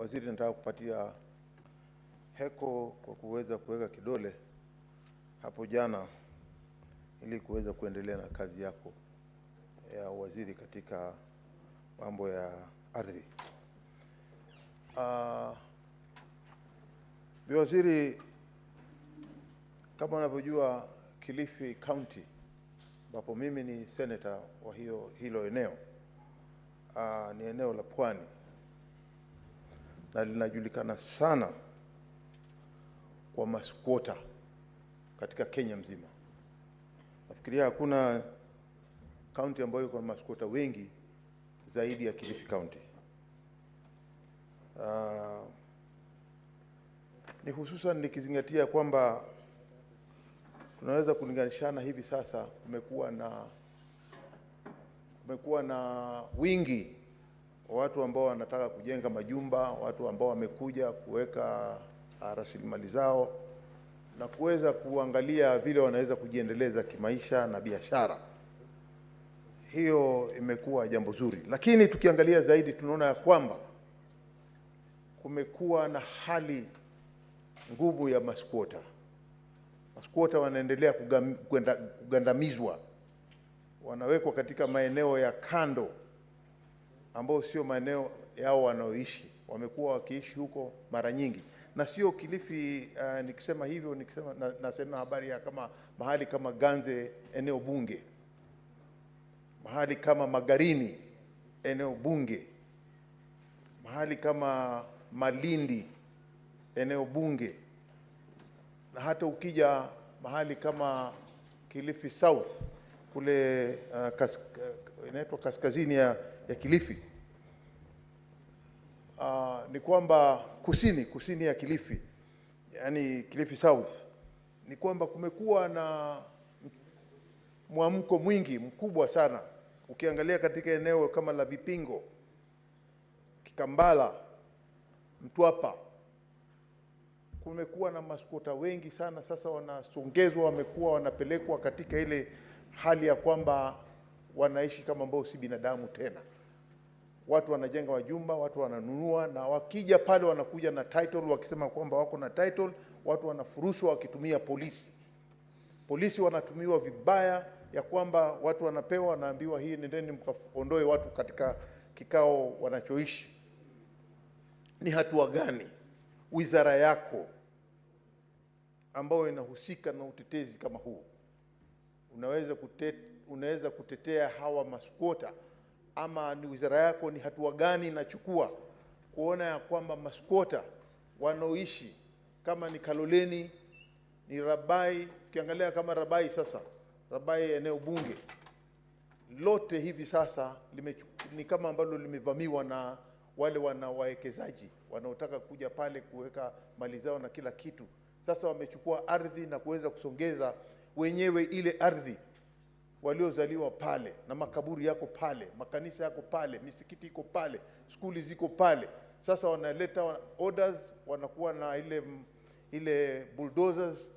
Waziri, nataka kupatia heko kwa kuweza kuweka kidole hapo jana ili kuweza kuendelea na kazi yako ya waziri katika mambo ya ardhi. Waziri, kama unavyojua Kilifi County ambapo mimi ni senator wa hilo eneo, ni eneo la pwani na linajulikana sana kwa maskwota katika Kenya mzima. Nafikiria hakuna county ambayo iko na maskwota wengi zaidi ya Kilifi County. Ni hususan nikizingatia kwamba tunaweza kulinganishana hivi sasa, kumekuwa na wingi wa watu ambao wanataka kujenga majumba, watu ambao wamekuja kuweka rasilimali zao na kuweza kuangalia vile wanaweza kujiendeleza kimaisha na biashara. Hiyo imekuwa jambo zuri, lakini tukiangalia zaidi tunaona ya kwamba kumekuwa na hali ngumu ya maskwota. Maskwota wanaendelea kugandamizwa, wanawekwa katika maeneo ya kando ambao sio maeneo yao wanaoishi. Wamekuwa wakiishi huko mara nyingi, na sio Kilifi. Nikisema hivyo nasema habari ya kama mahali kama Ganze, eneo bunge, mahali kama Magarini, eneo bunge, mahali kama Malindi, eneo bunge, na hata ukija mahali kama Kilifi South kule inaitwa kaskazini ya Kilifi, ni kwamba kusini ya Kilifi, yani Kilifi South, ni kwamba kumekuwa na mwamko mwingi mkubwa sana. Ukiangalia katika eneo kama la Vipingo, Kikambala, Mtwapa, kumekuwa na maskwota wengi sana. Sasa wanasongezwa, wamekuwa wanapelekwa katika ile hali ya kwamba wanaishi kama ambao si binadamu tena. Watu wanajenga majumba, watu wananunua, na wakija pale wanakuja na title wakisema kwamba wako na title. Watu wanafurushwa wakitumia polisi. Polisi wanatumiwa vibaya, ya kwamba watu wanapewa, wanaambiwa hii nendeni mkaondoe watu katika kikao wanachoishi. Ni hatua gani wizara yako ambayo inahusika na utetezi kama huu unaweza kutetea hawa maskwota, ama ni wizara yako ni hatua gani inachukua kuona ya kwamba maskwota wanaoishi kama ni Kaloleni, ni Rabai? Ukiangalia kama Rabai, sasa Rabai eneo bunge lote hivi sasa ni kama ambalo limevamiwa na wale wawekezaji wanaotaka kuja pale kuweka mali zao na kila kitu. Sasa wamechukua ardhi na kuweza kusongeza wenyewe ile ardhi. Waliozaliwa pale, na makaburi yako pale, makanisa yako pale, misikiti iko pale, skuli ziko pale. Sasa wanaleta orders, wanakuwa na ile bulldozers,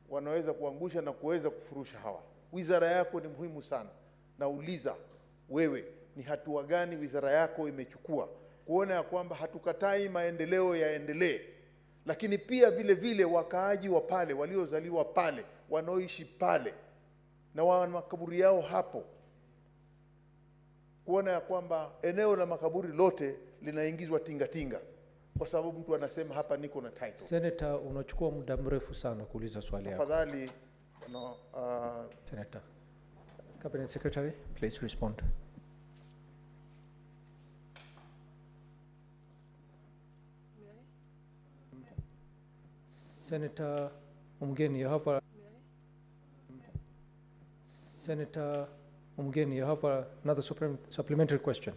wanaweza kuangusha na kuweza kufurusha hawa. Wizara yako ni muhimu sana. Nauliza wewe, ni hatua gani wizara yako imechukua kuona ya kwamba hatukatai maendeleo yaendelee, lakini pia vile vile wakaaji wa pale, waliozaliwa pale, wanaoishi pale na wana makaburi yao hapo, kuona ya kwamba eneo la makaburi lote linaingizwa tingatinga, kwa sababu mtu anasema hapa niko na title. Senator, unachukua muda mrefu sana kuuliza swali yako. Tafadhali, Senator. Cabinet Secretary, please respond. Senator Umgeni, you have Senator Umgeni, you have another supplementary question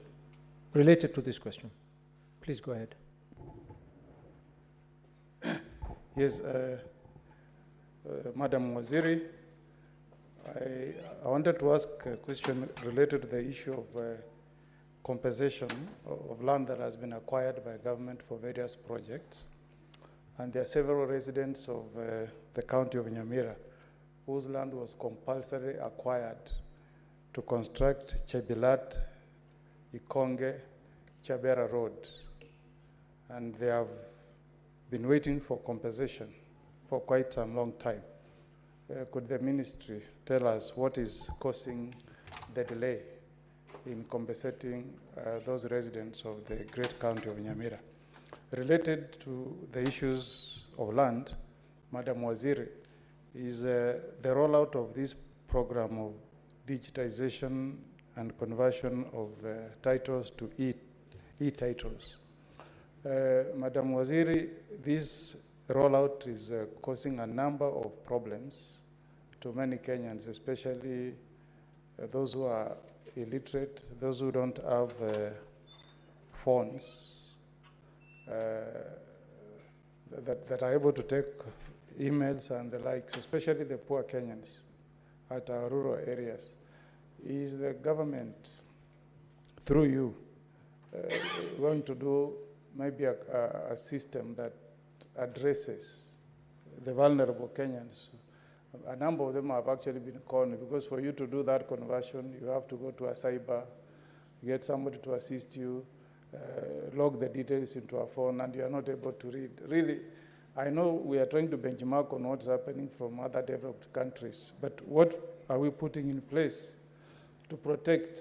related to this question. Please go ahead. Yes, Madam Waziri, I wanted to ask a question related to the issue of compensation of land that has been acquired by government for various projects. And there are several residents of the county of Nyamira whose land was compulsorily acquired to construct Chebilat, Ikonge, Chabera Road. and they have been waiting for compensation for quite some long time. Could the ministry tell us what is causing the delay in compensating those residents of the great county of Nyamira? Related to the issues of land, Madam Waziri, is the rollout of this program of digitization and conversion of titles to e-titles. Madam Waziri, this rollout is causing a number of problems to many Kenyans, especially those who are illiterate, those who don't have phones that are able to take emails and the likes, especially the poor Kenyans at our rural areas. Is the government, through you, going to do maybe a system that addresses the vulnerable Kenyans? A number of them have actually been conned, because for you to do that conversion, you have to go to a cyber, get somebody to assist you, log the details into a phone, and you are not able to read. Really, I know we are trying to benchmark on what's happening from other developed countries, but what are we putting in place to protect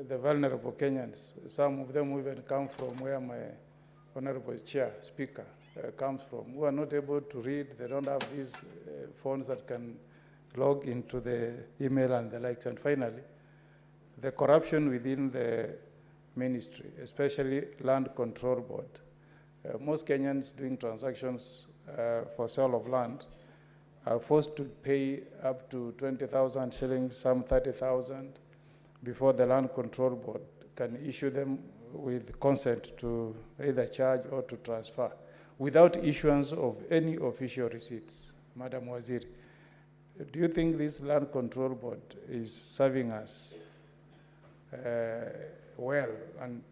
the vulnerable Kenyans? Some of them even come from where my honorable chair, speaker, comes from, who are not able to read. They don't have these phones that can log into the email and the likes. And finally, the corruption within the ministry, especially Land Control Board. Most Kenyans doing transactions for sale of land are forced to pay up to 20,000 shillings, some 30,000, before the Land Control Board can issue them with consent to either charge or to transfer, without issuance of any official receipts. Madam Waziri, do you think this Land Control Board is serving us well? And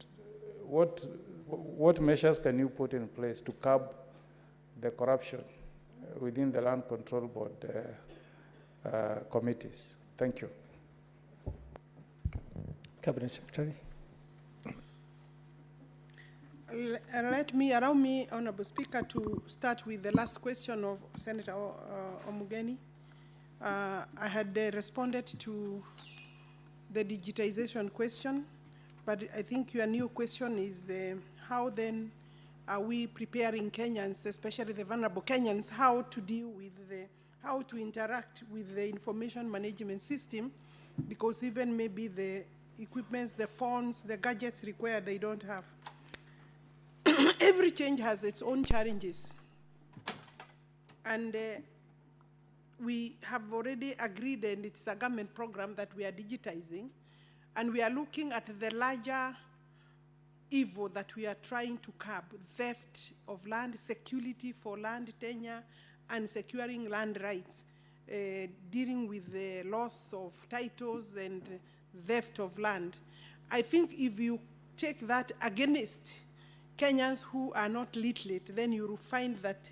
what measures can you put in place to curb the corruption within the Land Control Board committees? Thank you. Cabinet Secretary. Allow me, Honorable Speaker, to start with the last question of Senator Omugeni. I had responded to the digitization question, but I think your new question is how then are we preparing Kenyans, especially the vulnerable Kenyans, how to deal with how to interact with the information management system, because even maybe the equipments, the phones, the gadgets required, they don't have. Every change has its own challenges. And we have already agreed, and it's a government program that we are digitizing, and we are looking at the larger evil that we are trying to curb: theft of land, security for land tenure, and securing land rights, dealing with the loss of titles and theft of land. I think if you take that against Kenyans who are not literate, then you will find that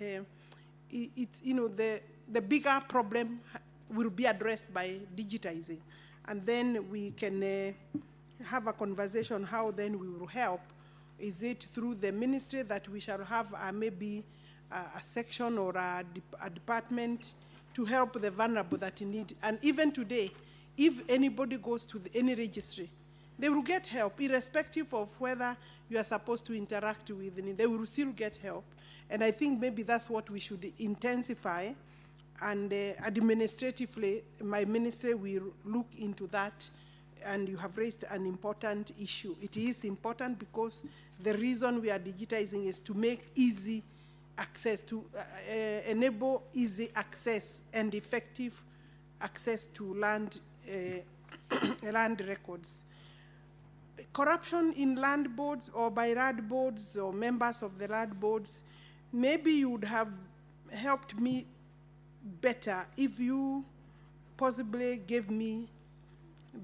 it's, you know, the bigger problem will be addressed by digitizing. And then we can have a conversation how then we will help. Is it through the ministry that we shall have maybe a section or a department to help the vulnerable that need? And even today, if anybody goes to any registry, they will get help, irrespective of whether you are supposed to interact with them. They will still get help. And I think maybe that's what we should intensify. And administratively, my ministry will look into that. And you have raised an important issue. It is important because the reason we are digitizing is to make easy access, to enable easy access and effective access to land, land records. Corruption in land boards or by land boards or members of the land boards, maybe you would have helped me better if you possibly gave me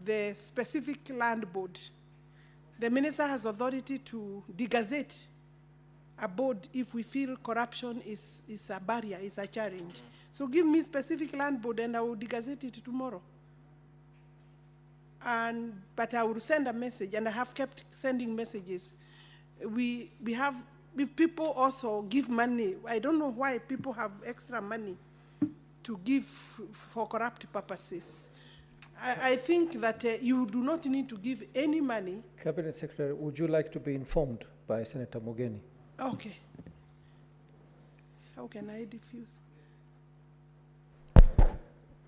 the specific land board. The minister has authority to degazette a board if we feel corruption is a barrier, is a challenge. So give me specific land board and I will degazette it tomorrow. But I will send a message, and I have kept sending messages. We have if people also give money, I don't know why people have extra money to give for corrupt purposes. I think that you do not need to give any money. Cabinet Secretary, would you like to be informed by Senator Mogeni? Okay. How can I diffuse?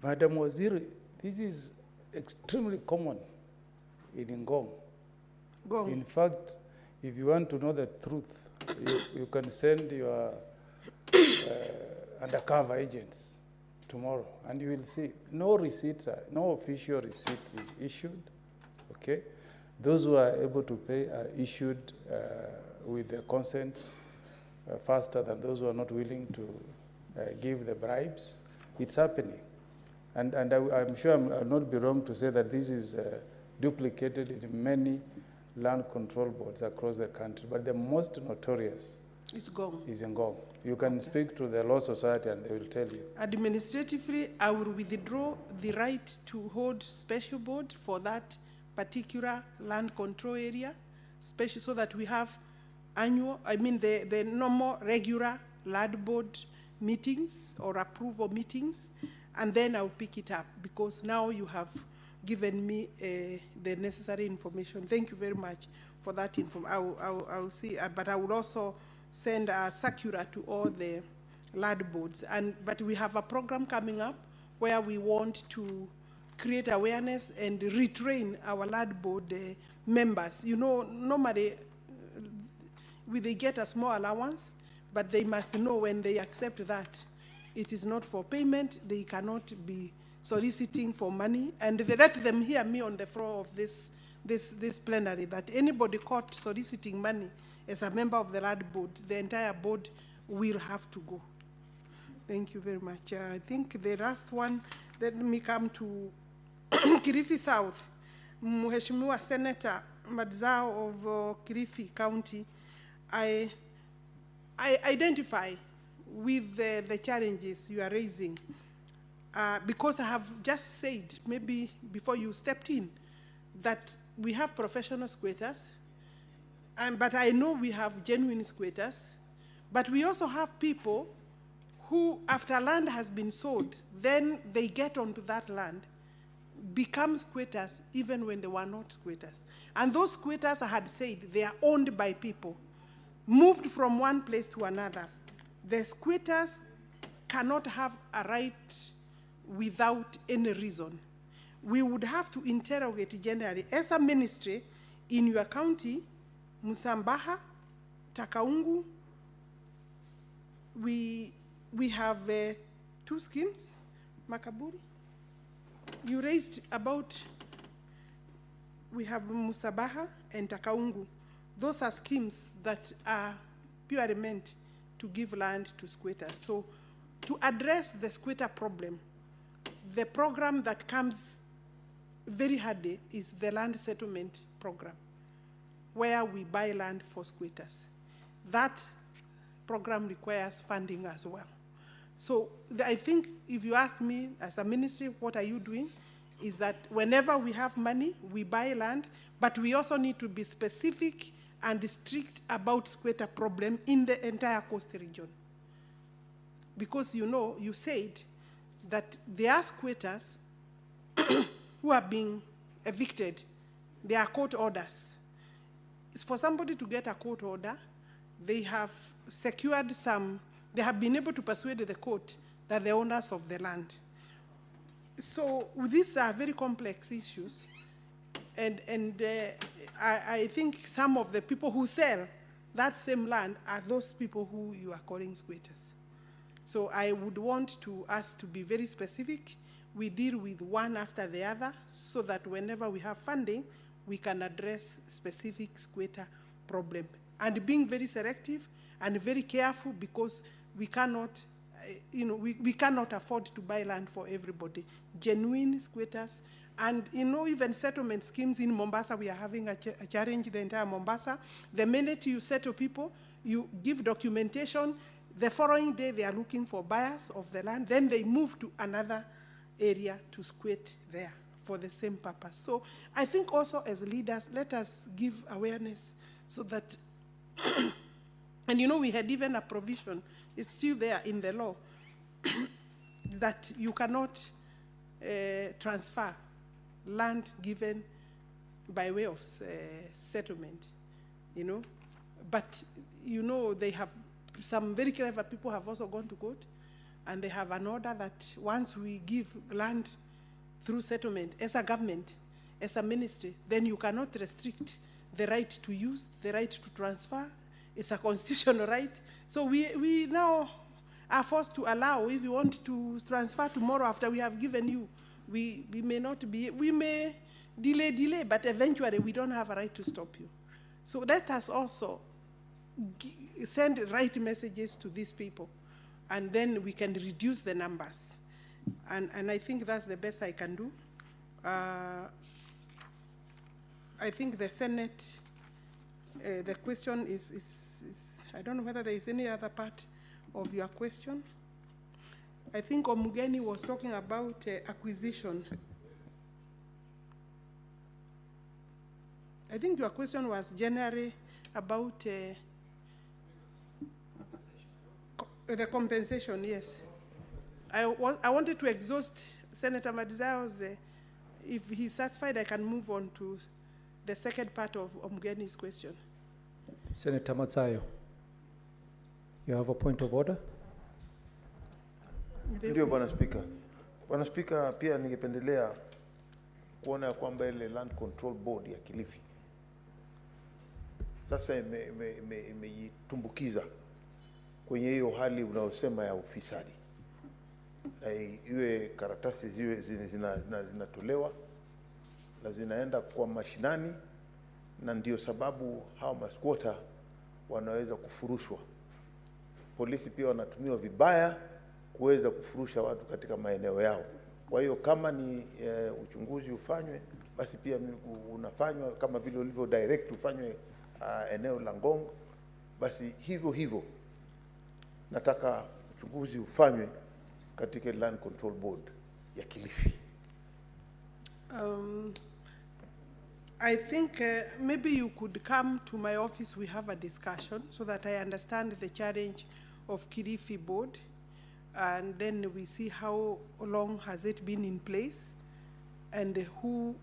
Madam Waziri, this is extremely common in Ngong. Go In on. fact, if you want to know the truth, you can send your undercover agents tomorrow, and you will see no receipts, no official receipt is issued. Okay, those who are able to pay are issued with the consent faster than those who are not willing to give the bribes. It's happening, and I'm sure I'll not be wrong to say that this is duplicated in many land control boards across the country, but the most notorious It's gone. is in Ngong. You can speak to the Law Society and they will tell you. Administratively, I will withdraw the right to hold special board for that particular land control area, special, so that we have annual, the normal regular land board meetings or approval meetings, and then I'll pick it up, because now you have given me the necessary information. Thank you very much for that information. I'll see, but I will also send a circular to all the land boards. But we have a program coming up where we want to create awareness and retrain our land board members. You know, normally they get a small allowance, but they must know when they accept that it is not for payment, they cannot be soliciting for money, and they let them hear me on the floor of this plenary that anybody caught soliciting money as a member of the land board, the entire board will have to go. Thank you very much. I think the last one, let me come to Kilifi South. Mheshimiwa Senator Madzao of Kilifi County, I identify with the challenges you are raising. Because I have just said, maybe before you stepped in, that we have professional squatters, but I know we have genuine squatters, but we also have people who, after land has been sold, then they get onto that land, become squatters even when they were not squatters. And those squatters, I had said, they are owned by people, moved from one place to another. The squatters cannot have a right without any reason. We would have to interrogate generally. As a ministry, in your county, Musambaha, Takaungu, we have 2 schemes, Makaburi. You raised about, we have Musabaha and Takaungu. Those are schemes that are purely meant to give land to squatters. So to address the squatter problem, the program that comes very handy is the land settlement program, where we buy land for squatters. That program requires funding as well. So I think if you ask me as a ministry, what are you doing, is that whenever we have money, we buy land, but we also need to be specific and strict about squatter problem in the entire coast region. Because you know, you said that there are squatters who are being evicted. There are court orders. It's for somebody to get a court order, they have secured they have been able to persuade the court that they're owners of the land. So these are very complex issues. And I think some of the people who sell that same land are those people who you are calling squatters. So I would want us to be very specific. We deal with one after the other so that whenever we have funding, we can address specific squatter problem. And being very selective and very careful, because we cannot, we cannot afford to buy land for everybody. Genuine squatters, and even settlement schemes in Mombasa, we are having a challenge the entire Mombasa. The minute you settle people, you give documentation, the following day they are looking for buyers of the land, then they move to another area to squat there for the same purpose. So I think also as leaders, let us give awareness so that And you know, we had even a provision, it's still there in the law, that you cannot transfer land given by way of settlement, you know. But, you know, they have, some very clever people have also gone to court, and they have an order that once we give land through settlement, as a government, as a ministry, then you cannot restrict the right to use, the right to transfer. It's a constitutional right. So we now are forced to allow, if you want to transfer tomorrow after we have given you, we may not be, we may delay, but eventually we don't have a right to stop you. So let us also send right messages to these people, and then we can reduce the numbers. And I think that's the best I can do. I think the Senate, the question is, I don't know whether there is any other part of your question. I think Omugeni was talking about acquisition. I think your question was generally about the compensation, yes. I wanted to exhaust Senator Madizayo's, if he's satisfied, I can move on to the second part of Omugeni's question. Senator Matsayo, you have a point of order? Ndio Bwana Spika. Bwana Spika, pia ningependelea kuona kwamba ile Land Control Board ya Kilifi sasa imejitumbukiza kwenye hiyo hali unayosema ya ufisadi. Na iwe karatasi ziwe zinatolewa na zinaenda kwa mashinani, na ndio sababu hao maskwota wanaweza kufurushwa. Polisi pia wanatumiwa vibaya kuweza kufurusha watu katika maeneo yao. Kwa hiyo kama ni uchunguzi ufanywe, basi pia unafanywa kama vile ulivyo direct ufanywe eneo la Ngong, basi hivyo nataka uchunguzi ufanywe katika Land Control Board ya Kilifi. I think maybe you could come to my office, we have a discussion so that I understand the challenge of Kilifi Board, and then we see how long has it been in place, and who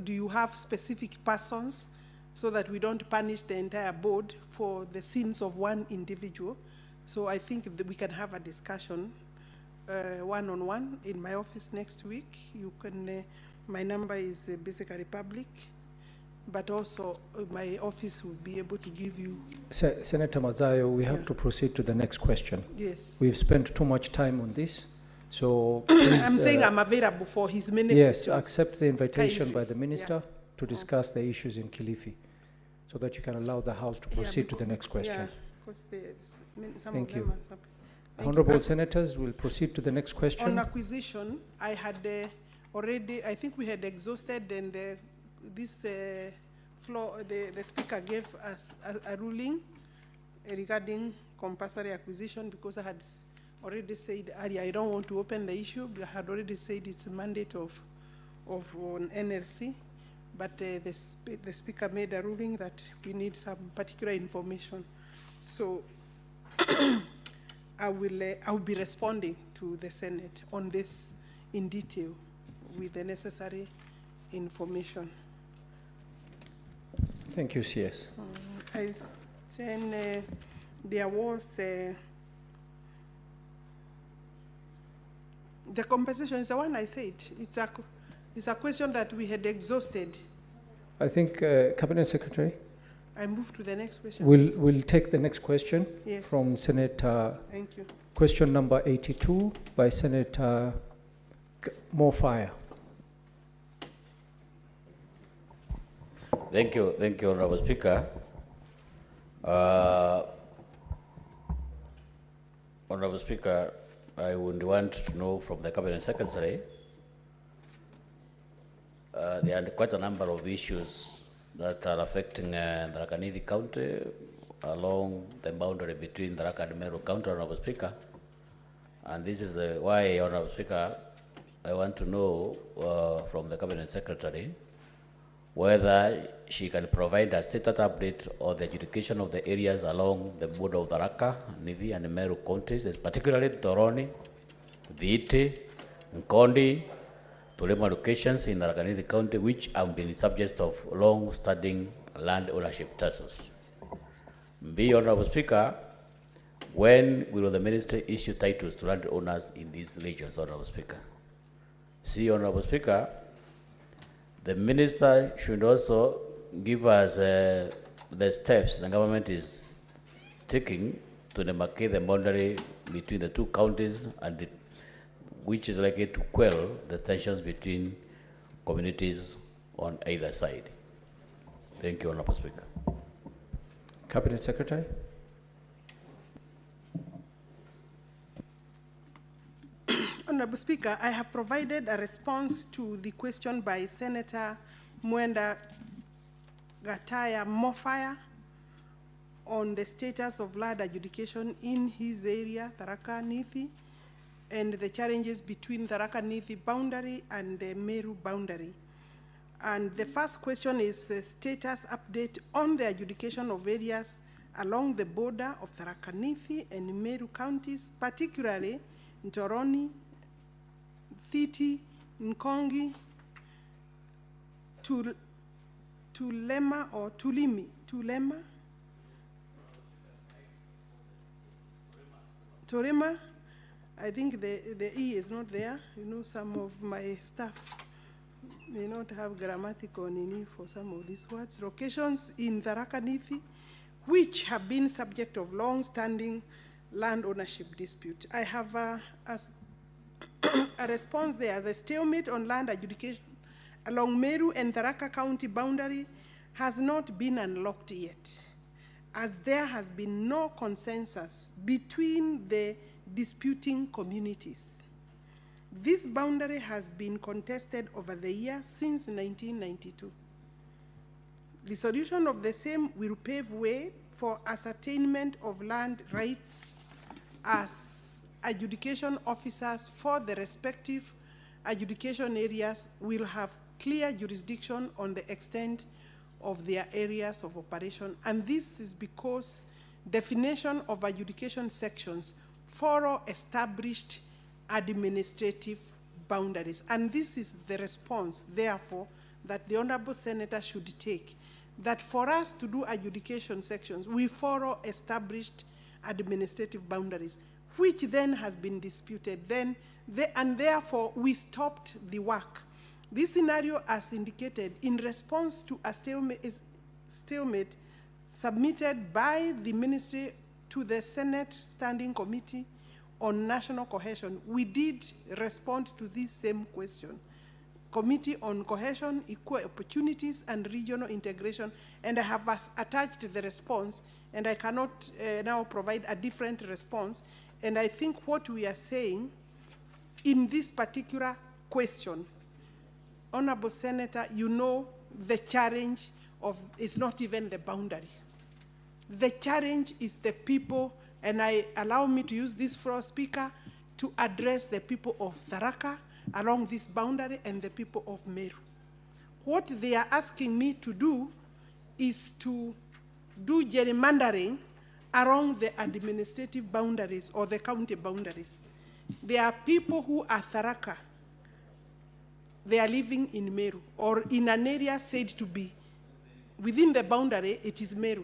do you have specific persons, so that we don't punish the entire board for the sins of one individual. So I think that we can have a discussion one-on-one in my office next week. You can, my number is basically public, but also my office will be able to give you. Senator Matsayo, we have to proceed to the next question. Yes. We've spent too much time on this, so please, I'm saying I'm available for his many yes, questions. accept the invitation Kindly. by the minister to discuss the issues in Kilifi, so that you can allow the House to proceed to the next question. Yeah, because some Thank of them you. are Thank Honorable you. Senators, will proceed to the next On question. acquisition, I had already, I think we had exhausted, and this floor, the speaker gave us a ruling regarding compulsory acquisition, because I had already said earlier, I don't want to open the issue, but I had already said it's a mandate of an NLC, but the speaker made a ruling that we need some particular information. So I will be responding to the Senate on this in detail with the necessary information. Thank you, CS. Then there was the compensation is the one I said. It's a question that we had exhausted. I think Cabinet Secretary I move to the next question. will take the next question Yes. from Senator. Thank you. Question number 82 by Senator Morfire. Thank you, Honorable Speaker. Honorable Speaker, I would want to know from the Cabinet Secretary, there are quite a number of issues that are affecting Tharaka Nithi County along the boundary between Tharaka and Meru County, Honorable Speaker. And this is why, Honorable Speaker, I want to know from the Cabinet Secretary, whether she can provide a status update on the adjudication of the areas along the border of Tharaka, Nithi, and Meru counties, particularly Toroni, Viti, Nkondi, Tulema locations in Tharaka Nithi County, which have been subject of long-standing land ownership tussles. B, Honorable Speaker, when will the ministry issue titles to landowners in these regions, Honorable Speaker? C, Honorable Speaker, the minister should also give us the steps the government is taking to demarcate the boundary between the two counties, and which is likely to quell the tensions between communities on either side. Thank you, Honorable Speaker. Cabinet Secretary. Honorable Speaker, I have provided a response to the question by Senator Mwenda Gataya Mofaya on the status of land adjudication in his area, Tharaka Nithi, and the challenges between Tharaka Nithi boundary and the Meru boundary. And the first question is a status update on the adjudication of areas along the border of Tharaka Nithi and Meru counties, particularly Ntoroni, Thiti, Nkongi, Tulema or Tulimi, Tulema, Torema. I think the E is not there. You know, some of my staff may not have grammatical meaning for some of these words. Locations in Tharaka Nithi, which have been subject of long-standing land ownership dispute. I have a response there. The stalemate on land adjudication along Meru and Tharaka County boundary has not been unlocked yet, as there has been no consensus between the disputing communities. This boundary has been contested over the years since 1992. The solution of the same will pave way for ascertainment of land rights as adjudication officers for the respective adjudication areas will have clear jurisdiction on the extent of their areas of operation. And this is because definition of adjudication sections follow established administrative boundaries. And this is the response, therefore, that the Honorable Senator should take, that for us to do adjudication sections, we follow established administrative boundaries, which then has been disputed, and therefore we stopped the work. This scenario, as indicated, in response to a stalemate submitted by the ministry to the Senate Standing Committee on National Cohesion, we did respond to this same question. Committee on Cohesion, Equal Opportunities, and Regional Integration, and I have attached the response, and I cannot now provide a different response. And I think what we are saying in this particular question, Honorable Senator, you know the challenge is not even the boundary. The challenge is the people, and allow me to use this floor, Speaker, to address the people of Tharaka along this boundary and the people of Meru. What they are asking me to do is to do gerrymandering along the administrative boundaries or the county boundaries. There are people who are Tharaka. They are living in Meru or in an area said to be within the boundary, it is Meru.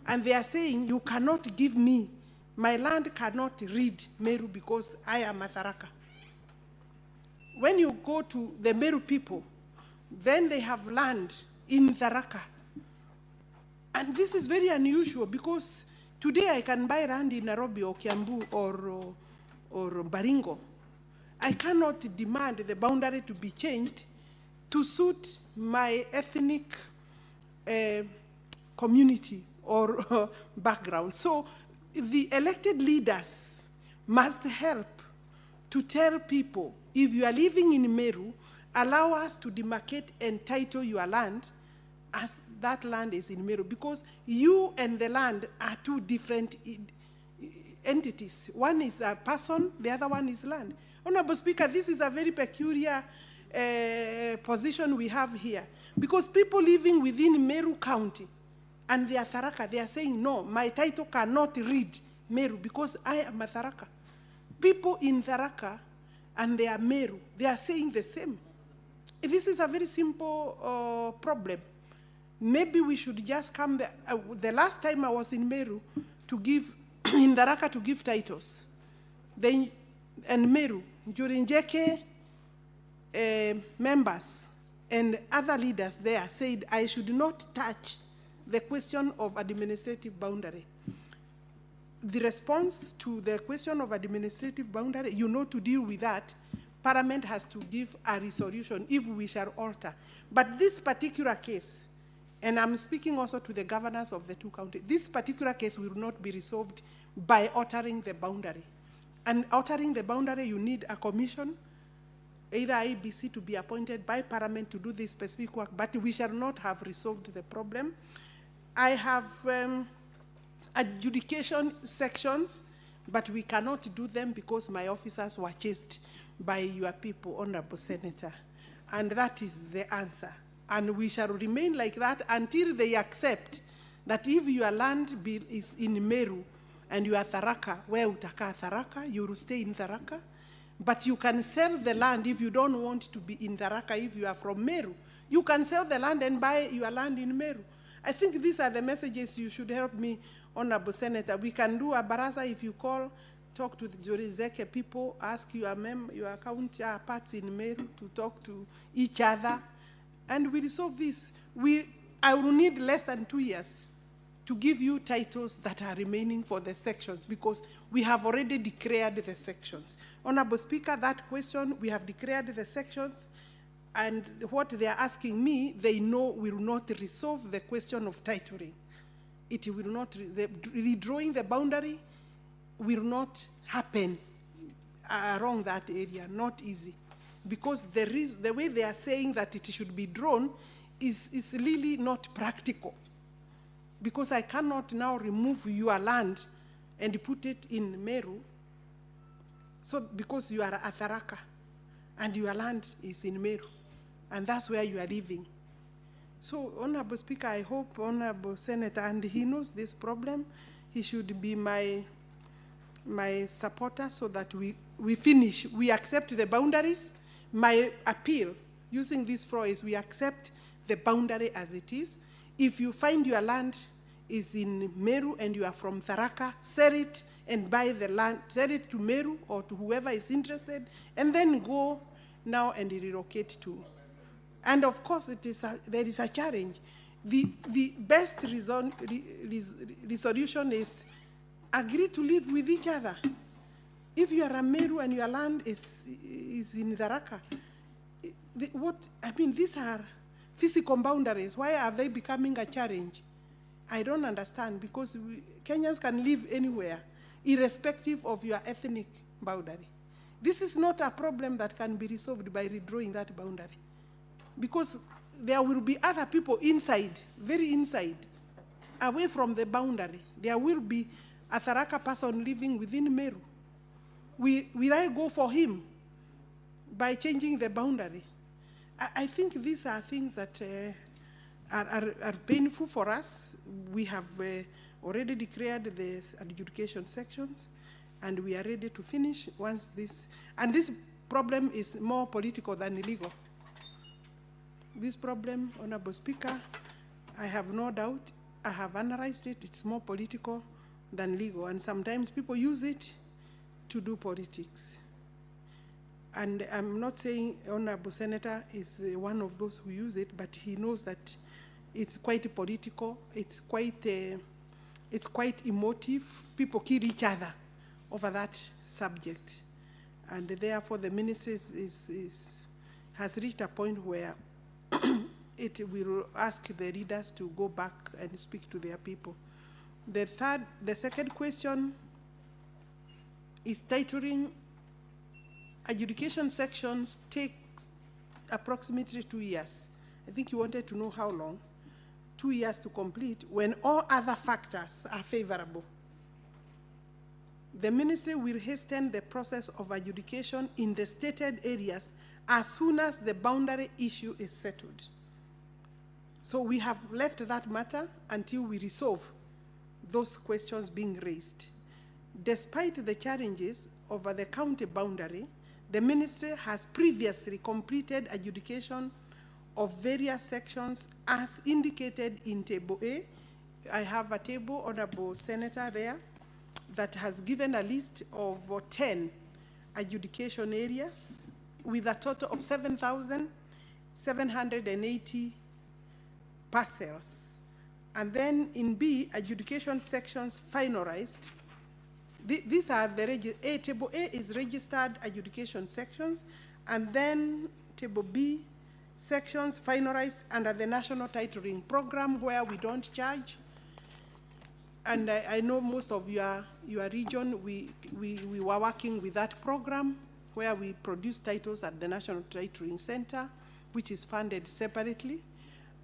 And they are saying, you cannot give me, my land cannot read Meru because I am a Tharaka. When you go to the Meru people, then they have land in Tharaka. And this is very unusual because today I can buy land in Nairobi or Kiambu or Baringo. I cannot demand the boundary to be changed to suit my ethnic community or background. So the elected leaders must help to tell people, if you are living in Meru, allow us to demarcate and title your land as that land is in Meru, because you and the land are two different entities. One is a person, the other one is land. Honorable Speaker, this is a very peculiar position we have here. Because people living within Meru County and they are Tharaka, they are saying, no, my title cannot read Meru because I am a Tharaka. People in Tharaka and they are Meru, they are saying the same. This is a very simple problem. Maybe we should just come there. The last time I was in Meru to give, in Tharaka to give titles, then, and Meru, during JK members and other leaders there said I should not touch the question of administrative boundary. The response to the question of administrative boundary, you know, to deal with that, Parliament has to give a resolution if we shall alter. But this particular case, and I'm speaking also to the governors of the two counties, this particular case will not be resolved by altering the boundary. And altering the boundary, you need a commission, either IBC to be appointed by Parliament to do this specific work, but we shall not have resolved the problem. I have adjudication sections, but we cannot do them because my officers were chased by your people, Honorable Senator. And that is the answer. And we shall remain like that until they accept that if your land bill is in Meru and you are Tharaka, where utaka Tharaka, you will stay in Tharaka. But you can sell the land if you don't want to be in Tharaka, if you are from Meru. You can sell the land and buy your land in Meru. I think these are the messages you should help me, Honorable Senator. We can do a baraza if you call, talk to the Jorizeke people, ask your counterparts in Meru to talk to each other, and we resolve this. I will need less than 2 years to give you titles that are remaining for the sections because we have already declared the sections. Honorable Speaker, that question, we have declared the sections, and what they are asking me, they know will not resolve the question of titling. It will not, redrawing the boundary will not happen around that area, not easy. Because the way they are saying that it should be drawn is really not practical. Because I cannot now remove your land and put it in Meru, so because you are a Tharaka and your land is in Meru, and that's where you are living. So, Honorable Speaker, I hope Honorable Senator, and he knows this problem, he should be my supporter so that we finish. We accept the boundaries. My appeal, using this floor, is we accept the boundary as it is. If you find your land is in Meru and you are from Tharaka, sell it and buy the land, sell it to Meru or to whoever is interested, and then go now and relocate to. And of course, there is a challenge. The best resolution is agree to live with each other. If you are a Meru and your land is in Tharaka, these are physical boundaries. Why are they becoming a challenge? I don't understand, because Kenyans can live anywhere, irrespective of your ethnic boundary. This is not a problem that can be resolved by redrawing that boundary, because there will be other people inside, very inside, away from the boundary. There will be a Tharaka person living within Meru. Will I go for him by changing the boundary? I think these are things that are painful for us. We have already declared the adjudication sections, and we are ready to finish once this. And this problem is more political than legal. This problem, Honorable Speaker, I have no doubt, I have analyzed it, it's more political than legal, and sometimes people use it to do politics. And I'm not saying Honorable Senator is one of those who use it, but he knows that it's quite political, it's quite emotive. People kill each other over that subject. And therefore the ministry has reached a point where it will ask the leaders to go back and speak to their people. The second question is titling. Adjudication sections take approximately 2 years. I think you wanted to know how long. 2 years to complete when all other factors are favorable. The ministry will hasten the process of adjudication in the stated areas as soon as the boundary issue is settled. So we have left that matter until we resolve those questions being raised. Despite the challenges over the county boundary, the ministry has previously completed adjudication of various sections as indicated in Table A. I have a table, Honorable Senator, there that has given a list of 10 adjudication areas with a total of 7,780 parcels. And then in B, adjudication sections finalized. These are the Table A is registered adjudication sections, and then Table B, sections finalized under the National Titling Program, where we don't charge. And I know most of your region, we were working with that program, where we produce titles at the National Titling Center, which is funded separately.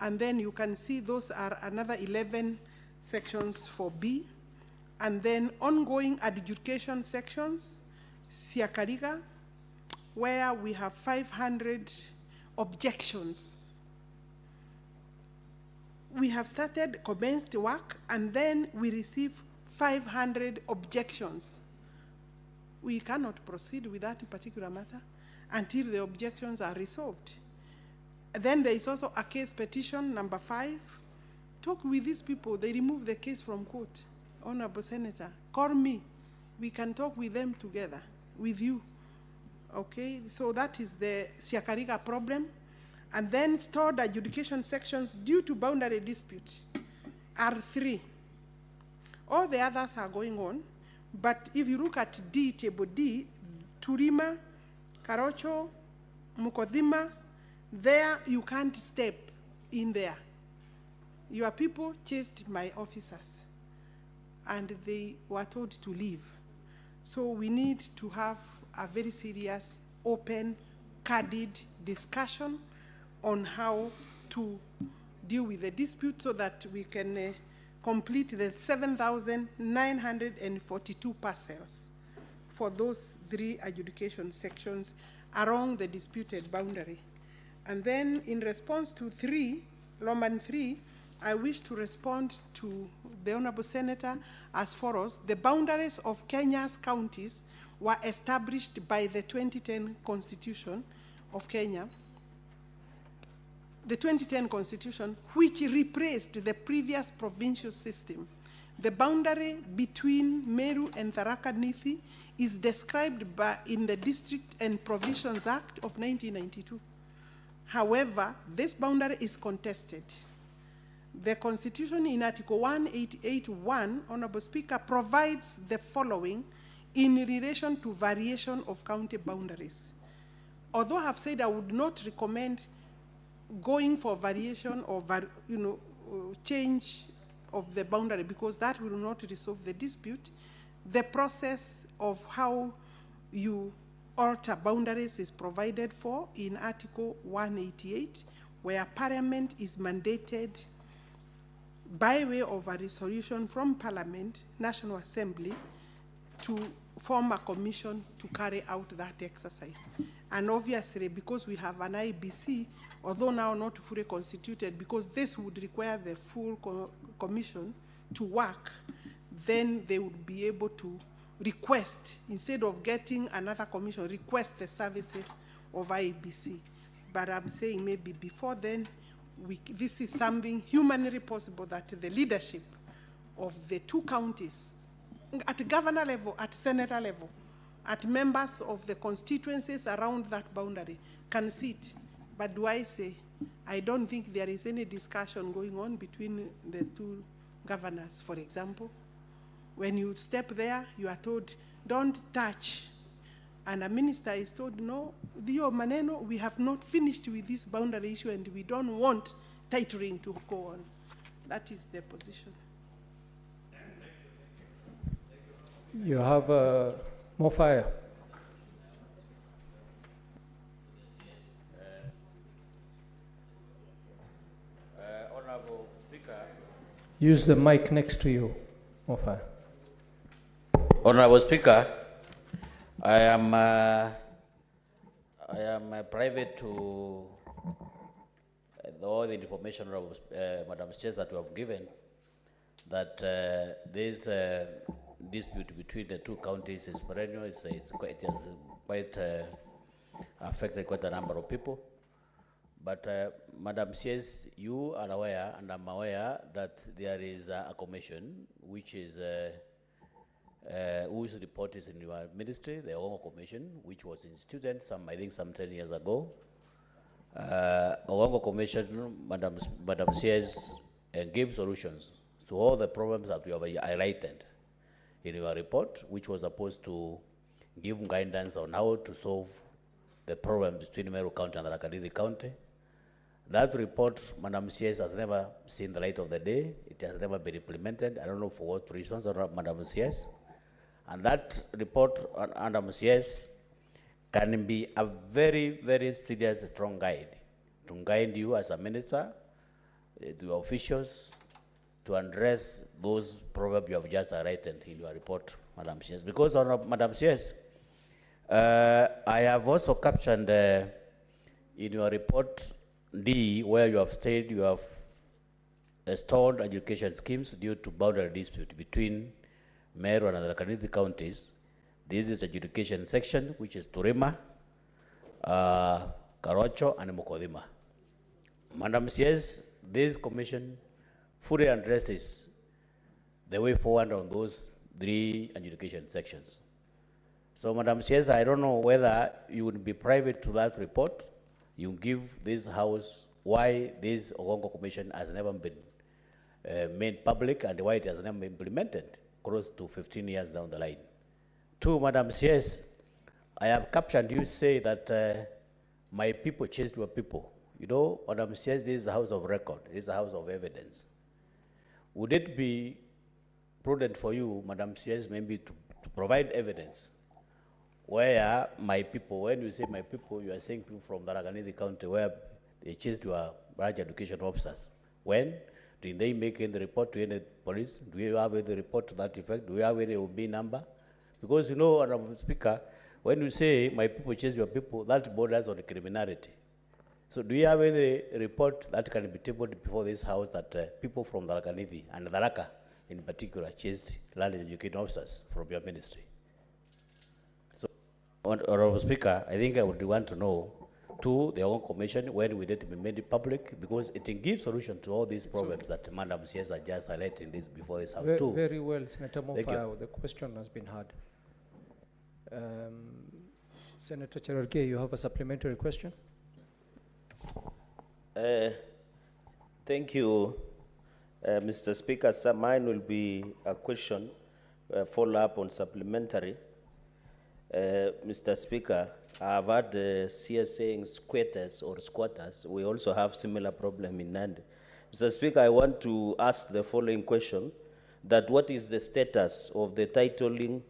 And then you can see those are another 11 sections for B. And then ongoing adjudication sections, Siakariga, where we have 500 objections. We have commenced work, and then we receive 500 objections. We cannot proceed with that particular matter until the objections are resolved. Then there is also a case petition, number 5. Talk with these people, they remove the case from court. Honorable Senator, call me. We can talk with them together, with you. Okay, so that is the Siakariga problem. And then stored adjudication sections due to boundary dispute are 3. All the others are going on, but if you look at D, Table D, Turima, Karocho, Mukodhima, there you can't step in there. Your people chased my officers, and they were told to leave. So we need to have a very serious, open, candid discussion on how to deal with the dispute so that we can complete the 7,942 parcels for those 3 adjudication sections along the disputed boundary. And then in response to 3, Roman 3, I wish to respond to the Honorable Senator as follows. The boundaries of Kenya's counties were established by the 2010 Constitution of Kenya. The 2010 Constitution, which replaced the previous provincial system. The boundary between Meru and Tharaka Nithi is described in the District and Provisions Act of 1992. However, this boundary is contested. The Constitution in Article 188(1), Honorable Speaker, provides the following in relation to variation of county boundaries. Although I have said I would not recommend going for variation or change of the boundary, because that will not resolve the dispute, the process of how you alter boundaries is provided for in Article 188, where Parliament is mandated by way of a resolution from Parliament, National Assembly, to form a commission to carry out that exercise. And obviously, because we have an IBC, although now not fully constituted, because this would require the full commission to work, then they would be able to request, instead of getting another commission, request the services of IBC. But I'm saying maybe before then, this is something humanly possible that the leadership of the 2 counties, at governor level, at senator level, at members of the constituencies around that boundary, can sit. But do I say, I don't think there is any discussion going on between the 2 governors, for example. When you step there, you are told, don't touch. And a minister is told, no, Dio Maneno, we have not finished with this boundary issue and we don't want titling to go on. That is their position. You have more fire. Honorable Speaker. Use the mic next to you, more fire. Honorable Speaker, I am private to all the information, Madam Chair, that we have given, that this dispute between the two counties is perennial. It has quite affected quite a number of people. But Madam Chair, you are aware, and I'm aware, that there is a commission which is whose report is in your ministry, the Wahome Commission, which was instituted I think some 10 years ago. Wahome Commission, Madam Chair, gave solutions to all the problems that we have highlighted in your report, which was supposed to give guidance on how to solve the problem between Meru County and Tharaka Nithi County. That report, Madam Chair, has never seen the light of the day. It has never been implemented. I don't know for what reasons, Madam Chair. And that report, Madam Chair, can be a very, very serious, strong guide to guide you as a minister, to your officials, to address those problems you have just highlighted in your report, Madam Chair. Because, Madam Chair, I have also captioned in your report D, where you have stated you have stalled education schemes due to boundary dispute between Meru and Tharaka Nithi counties. This is the education section, which is Turima, Karocho, and Mukodima. Madam Chair, this commission fully addresses the way forward on those 3 education sections. So, Madam Chair, I don't know whether you would be private to that report. You give this House why this Ogongo Commission has never been made public and why it has never been implemented close to 15 years down the line. 2, Madam Chair, I have captioned you say that my people chased your people. You know, Madam Chair, this is a house of record. This is a house of evidence. Would it be prudent for you, Madam Chair, maybe to provide evidence where my people, when you say my people, you are saying people from Tharaka Nithi County where they chased your branch education officers? When? Did they make any report to any police? Do you have any report to that effect? Do you have any OB number? Because, you know, Honorable Speaker, when you say my people chase your people, that borders on criminality. So do you have any report that can be tabled before this House that people from Tharaka Nithi and Tharaka in particular chased land education officers from your ministry? So, Honorable Speaker, I think I would want to know, to their own commission, when will it be made public, because it can give solution to all these problems that Madam Chair are just highlighting this before this House too. Very well, Senator Mofao, the question has been heard. Senator Cherargei, you have a supplementary question? Thank you, Mr. Speaker. Sir, mine will be a question, follow-up on supplementary. Mr. Speaker, I've heard the CS saying squatters or squatters. We also have similar problem in Nandi. Mr. Speaker, I want to ask the following question, that what is the status of the titling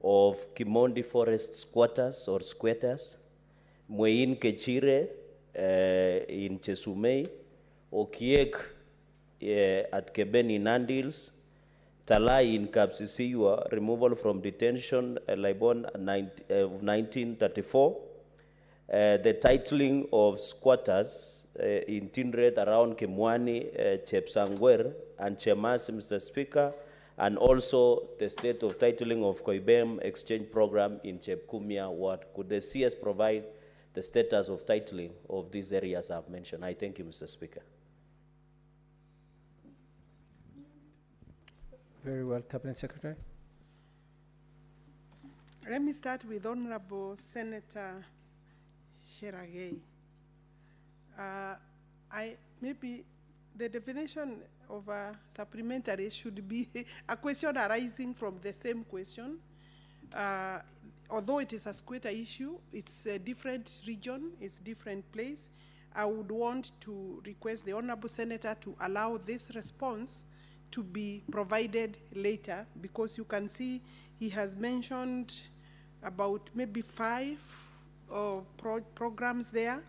of Kimondi Forest squatters or squatters, Mwein Kechire in Chesumei, Okiek at Kebeni Nandils, Talai in Kapsisiwa, removal from detention, Libon of 1934, the titling of squatters in Tindred around Kimwani, Chepsangwer, and Chemas, Mr. Speaker, and also the state of titling of Koibem exchange program in Chepkumia ward. Could the CS provide the status of titling of these areas I've mentioned? I thank you, Mr. Speaker. Very well, Cabinet Secretary. Let me start with Honorable Senator Cherargei. Maybe the definition of a supplementary should be a question arising from the same question. Although it is a squatter issue, it's a different region, it's different place. I would want to request the Honorable Senator to allow this response to be provided later, because you can see he has mentioned about maybe 5 programs there.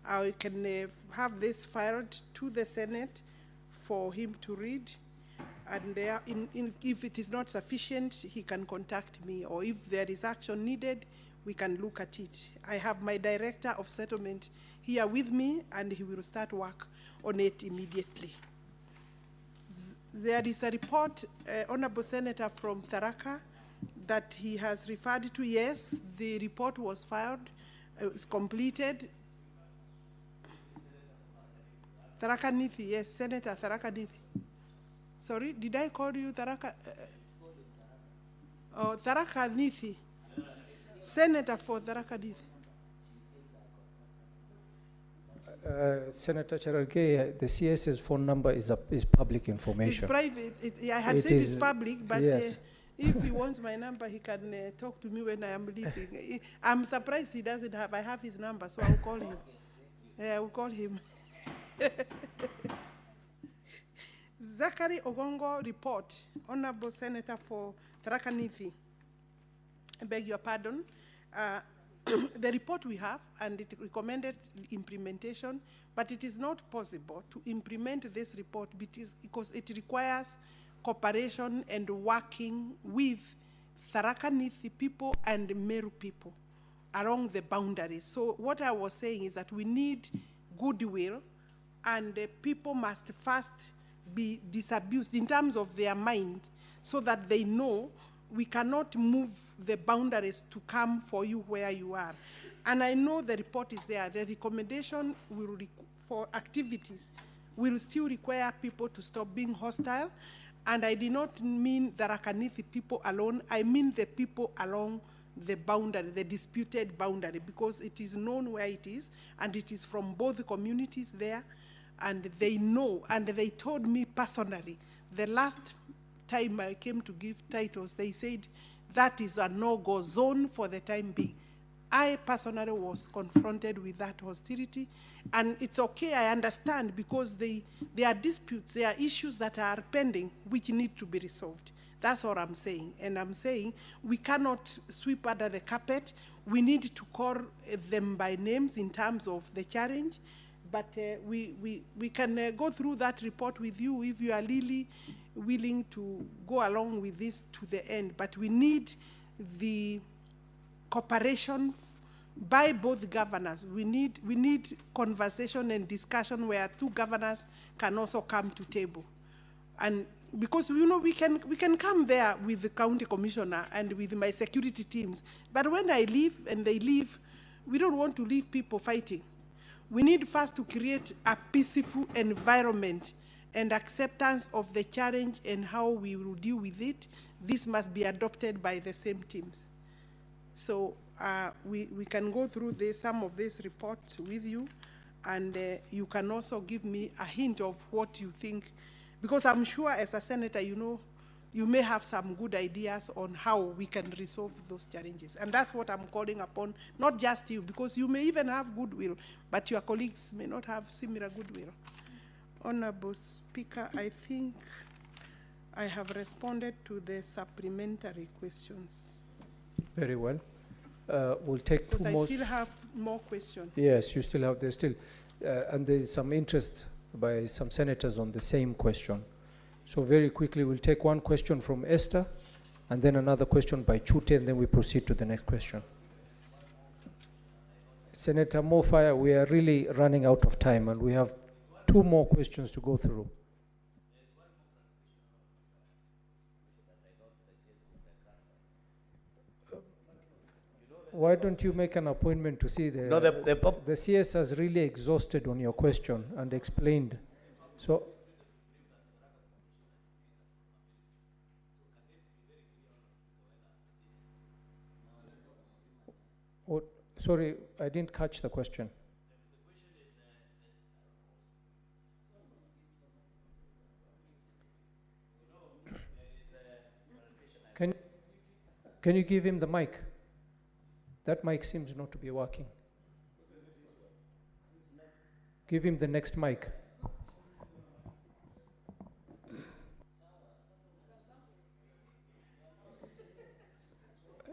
I can have this filed to the Senate for him to read, and if it is not sufficient, he can contact me, or if there is action needed, we can look at it. I have my Director of Settlement here with me, and he will start work on it immediately. There is a report, Honorable Senator, from Tharaka that he has referred to. Yes, the report was filed, it's completed. Tharaka Nithi, yes, Senator Tharaka Nithi. Sorry, did I call you Tharaka? Oh, Tharaka Nithi, Senator for Tharaka Nithi. Senator Cherargei, the CS's phone number is public information. It's private. I had It said it's is- public, but yes. if he wants my number, he can talk to me when I am leaving. I'm surprised he doesn't have. I have his number, so I'll call him. Yeah, I will call him. Zachary Ogongo report, Honorable Senator for Tharaka Nithi. I beg your pardon. The report we have, and it recommended implementation, but it is not possible to implement this report because it requires cooperation and working with Tharaka Nithi people and Meru people along the boundaries. So what I was saying is that we need goodwill, and people must first be disabused in terms of their mind so that they know we cannot move the boundaries to come for you where you are. And I know the report is there. The recommendation for activities will still require people to stop being hostile. And I did not mean the Tharaka Nithi people alone. I mean the people along the boundary, the disputed boundary, because it is known where it is, and it is from both communities there, and they know, and they told me personally, the last time I came to give titles, they said that is a no-go zone for the time being. I personally was confronted with that hostility, and it's okay, I understand, because there are disputes, there are issues that are pending which need to be resolved. That's all I'm saying. And I'm saying we cannot sweep under the carpet. We need to call them by names in terms of the challenge. But we can go through that report with you if you are really willing to go along with this to the end. But we need the cooperation by both governors. We need conversation and discussion where two governors can also come to table. And because we can come there with the county commissioner and with my security teams, but when I leave and they leave, we don't want to leave people fighting. We need first to create a peaceful environment and acceptance of the challenge and how we will deal with it. This must be adopted by the same teams. So we can go through some of these reports with you, and you can also give me a hint of what you think, because I'm sure as a senator, you may have some good ideas on how we can resolve those challenges. And that's what I'm calling upon, not just you, because you may even have goodwill, but your colleagues may not have similar goodwill. Honorable Speaker, I think I have responded to the supplementary questions. Very well. We'll take two Because more. I still have more questions. Yes, you still have, there's still, and there's some interest by some senators on the same question. So very quickly, we'll take one question from Esther, and then another question by Chute, and then we proceed to the next question. Senator Mofaya, we are really running out of time, and we have two more questions to go through. Why don't you make an appointment to see No, the CS has really exhausted on your question and explained. So, oh, sorry, I didn't catch the question. Can you give him the mic? That mic seems not to be working. Give him the next mic.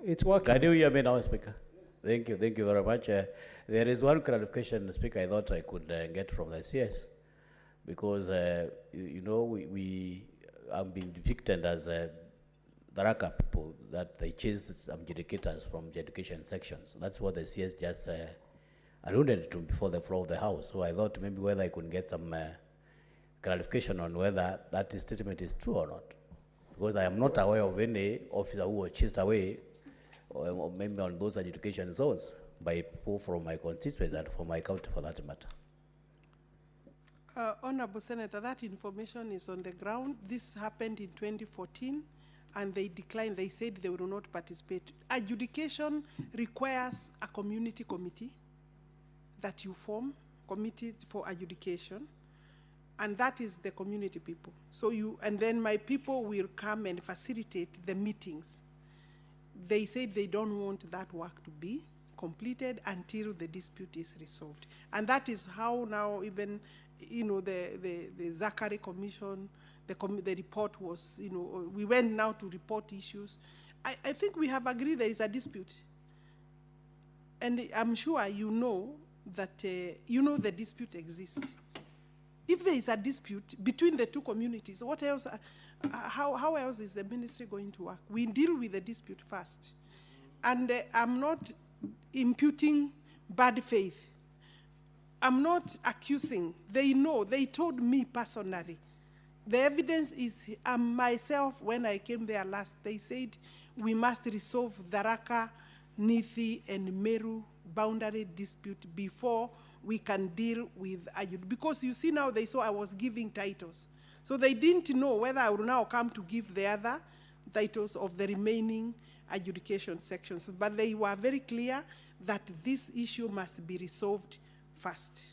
It's working. Can you hear me now, Speaker? Thank you very much. There is one clarification, Speaker, I thought I could get from the CS, because we have been depicted as Tharaka people, that they chase some educators from the education sections. That's what the CS just alluded to before the floor of the House. So I thought maybe whether I could get some clarification on whether that statement is true or not. Because I am not aware of any officer who was chased away, or maybe on those adjudication zones, by people from my constituency and from my county for that matter. Honorable Senator, that information is on the ground. This happened in 2014, and they declined. They said they will not participate. Adjudication requires a community committee that you form, committee for adjudication, and that is the community people. So and then my people will come and facilitate the meetings. They said they don't want that work to be completed until the dispute is resolved. And that is how now even, the Zachary Commission, the report was, we went now to report issues. I think we have agreed there is a dispute. And I'm sure you know that, the dispute exists. If there is a dispute between the two communities, what else, how else is the ministry going to work? We deal with the dispute first. And I'm not imputing bad faith. I'm not accusing. They know. They told me personally. The evidence is myself, when I came there last, they said we must resolve Tharaka, Nithi, and Meru boundary dispute before we can deal with Ayud. Because you see now, they saw I was giving titles. So they didn't know whether I would now come to give the other titles of the remaining adjudication sections. But they were very clear that this issue must be resolved first.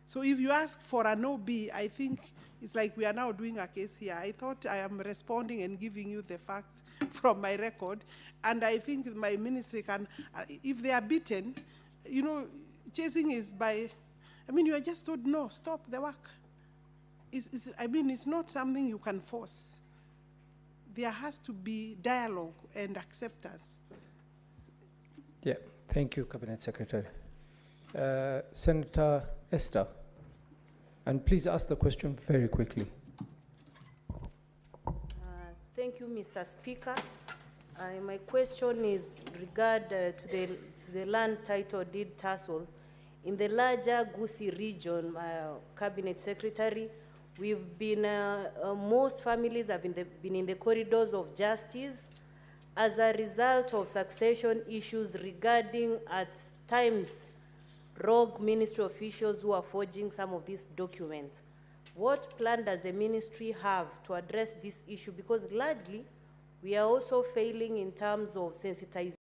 So if you ask for an OB, I think it's like we are now doing a case here. I thought I am responding and giving you the facts from my record. And I think my ministry can, if they are beaten, chasing is by, you are just told, no, stop the work. It's not something you can force. There has to be dialogue and acceptance. Yeah, thank you, Cabinet Secretary. Senator Esther, and please ask the question very quickly. Thank you, Mr. Speaker. My question is regard to the land title deed tussle. In the larger Gusii region, Cabinet Secretary, we've been, most families have been in the corridors of justice as a result of succession issues regarding, at times, rogue ministry officials who are forging some of these documents. What plan does the ministry have to address this issue? Because largely, we are also failing in terms of sensitization.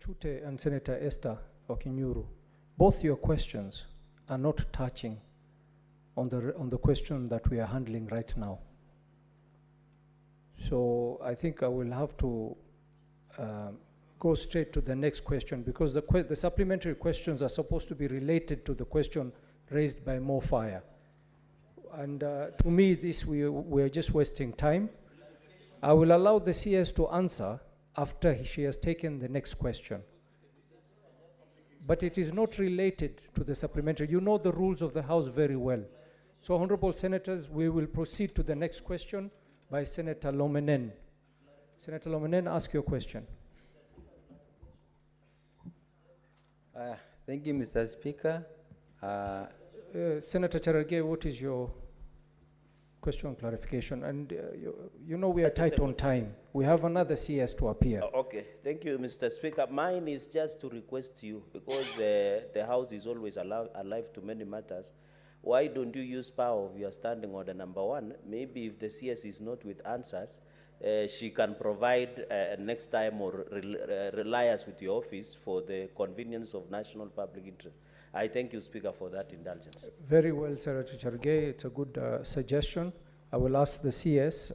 Chute and Senator Esther Okinyuru, both your questions are not touching on the question that we are handling right now. So I think I will have to go straight to the next question, because the supplementary questions are supposed to be related to the question raised by More Fire. And to me, we are just wasting time. I will allow the CS to answer, after she has taken the next question. But it is not related to the supplementary. You know the rules of the House very well. So, honorable senators, we will proceed to the next question by Senator Lomenen. Senator Lomenen, ask your question. Thank you, Mr. Speaker. Senator Cherargei, what is your question clarification? And you know we are tight on time. We have another CS to appear. Okay, thank you, Mr. Speaker. Mine is just to request you, because the House is always alive to many matters. Why don't you use power of your standing order number 1? Maybe if the CS is not with answers, she can provide next time, or rely us with your office for the convenience of national public interest. I thank you, Speaker, for that indulgence. Very well, Senator Cherargei. It's a good suggestion. I will ask the CS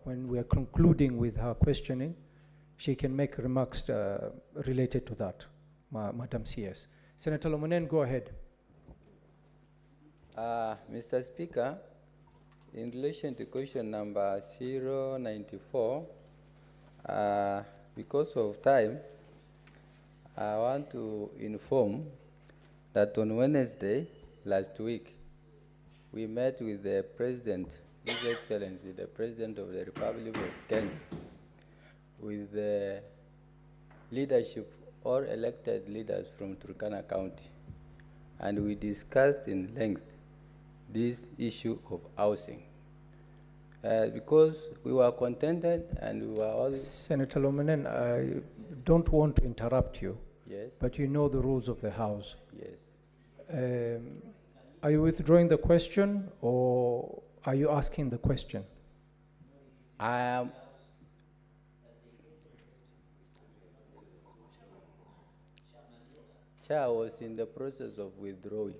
when we are concluding with her questioning, she can make remarks related to that, Madam CS. Senator Lomonen, go ahead. Mr. Speaker, in relation to question number 094, because of time, I want to inform that on Wednesday last week, we met with the President, His Excellency, the President of the Republic of Kenya, with the leadership or elected leaders from Turkana County. And we discussed in length this issue of housing. Because we were contented and we were all... Senator Lomonen, I don't want to interrupt you. Yes. But you know the rules of the House. Yes. Are you withdrawing the question, or are you asking the question? Chair, I was in the process of withdrawing.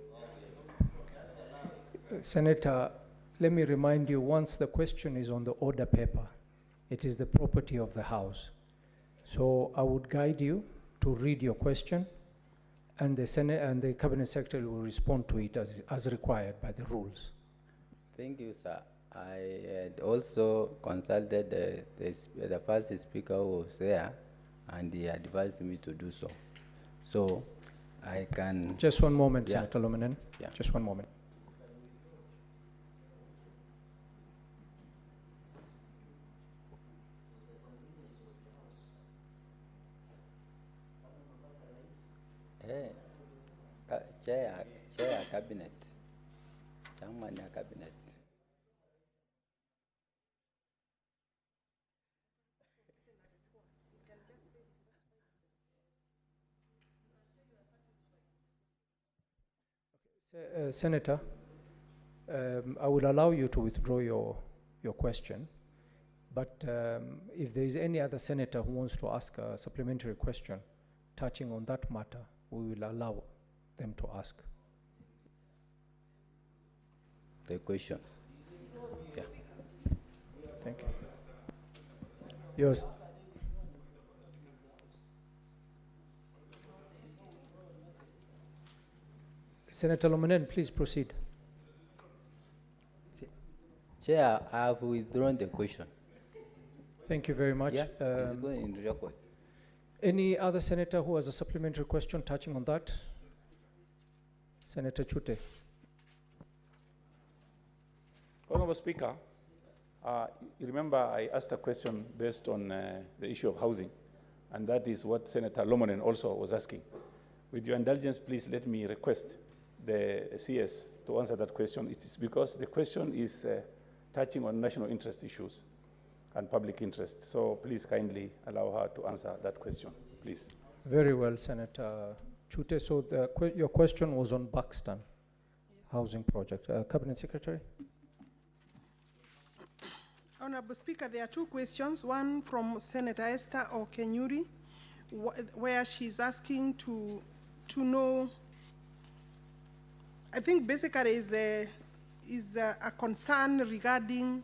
Senator, let me remind you, once the question is on the order paper, it is the property of the House. So I would guide you to read your question, and the Senate and the Cabinet Secretary will respond to it as required by the rules. Thank you, sir. I had also consulted the first speaker who was there, and he advised me to do so. So I can... Just one moment, Yeah. Senator Lomonen. Yeah. Just one moment. Chair Cabinet, Chairman ya Cabinet. Senator, I will allow you to withdraw your question, but if there is any other senator who wants to ask a supplementary question touching on that matter, we will allow them to ask. The question. Yeah. Thank you. Yours. Senator Lomonen, please proceed. Chair, I have withdrawn the question. Thank you very much. Yeah, it's going in record. Any other senator who has a supplementary question touching on that? Senator Chute. Honorable Speaker, you remember I asked a question based on the issue of housing, and that is what Senator Lomonen also was asking. With your indulgence, please let me request the CS to answer that question. It is because the question is touching on national interest issues and public interest. So please kindly allow her to answer that question, please. Very well, Senator Chute. So your question was on Buxton housing project. Cabinet Secretary. Honorable Speaker, there are two questions. One from Senator Esther Okenyuri, where she's asking to know, I think basically is a concern regarding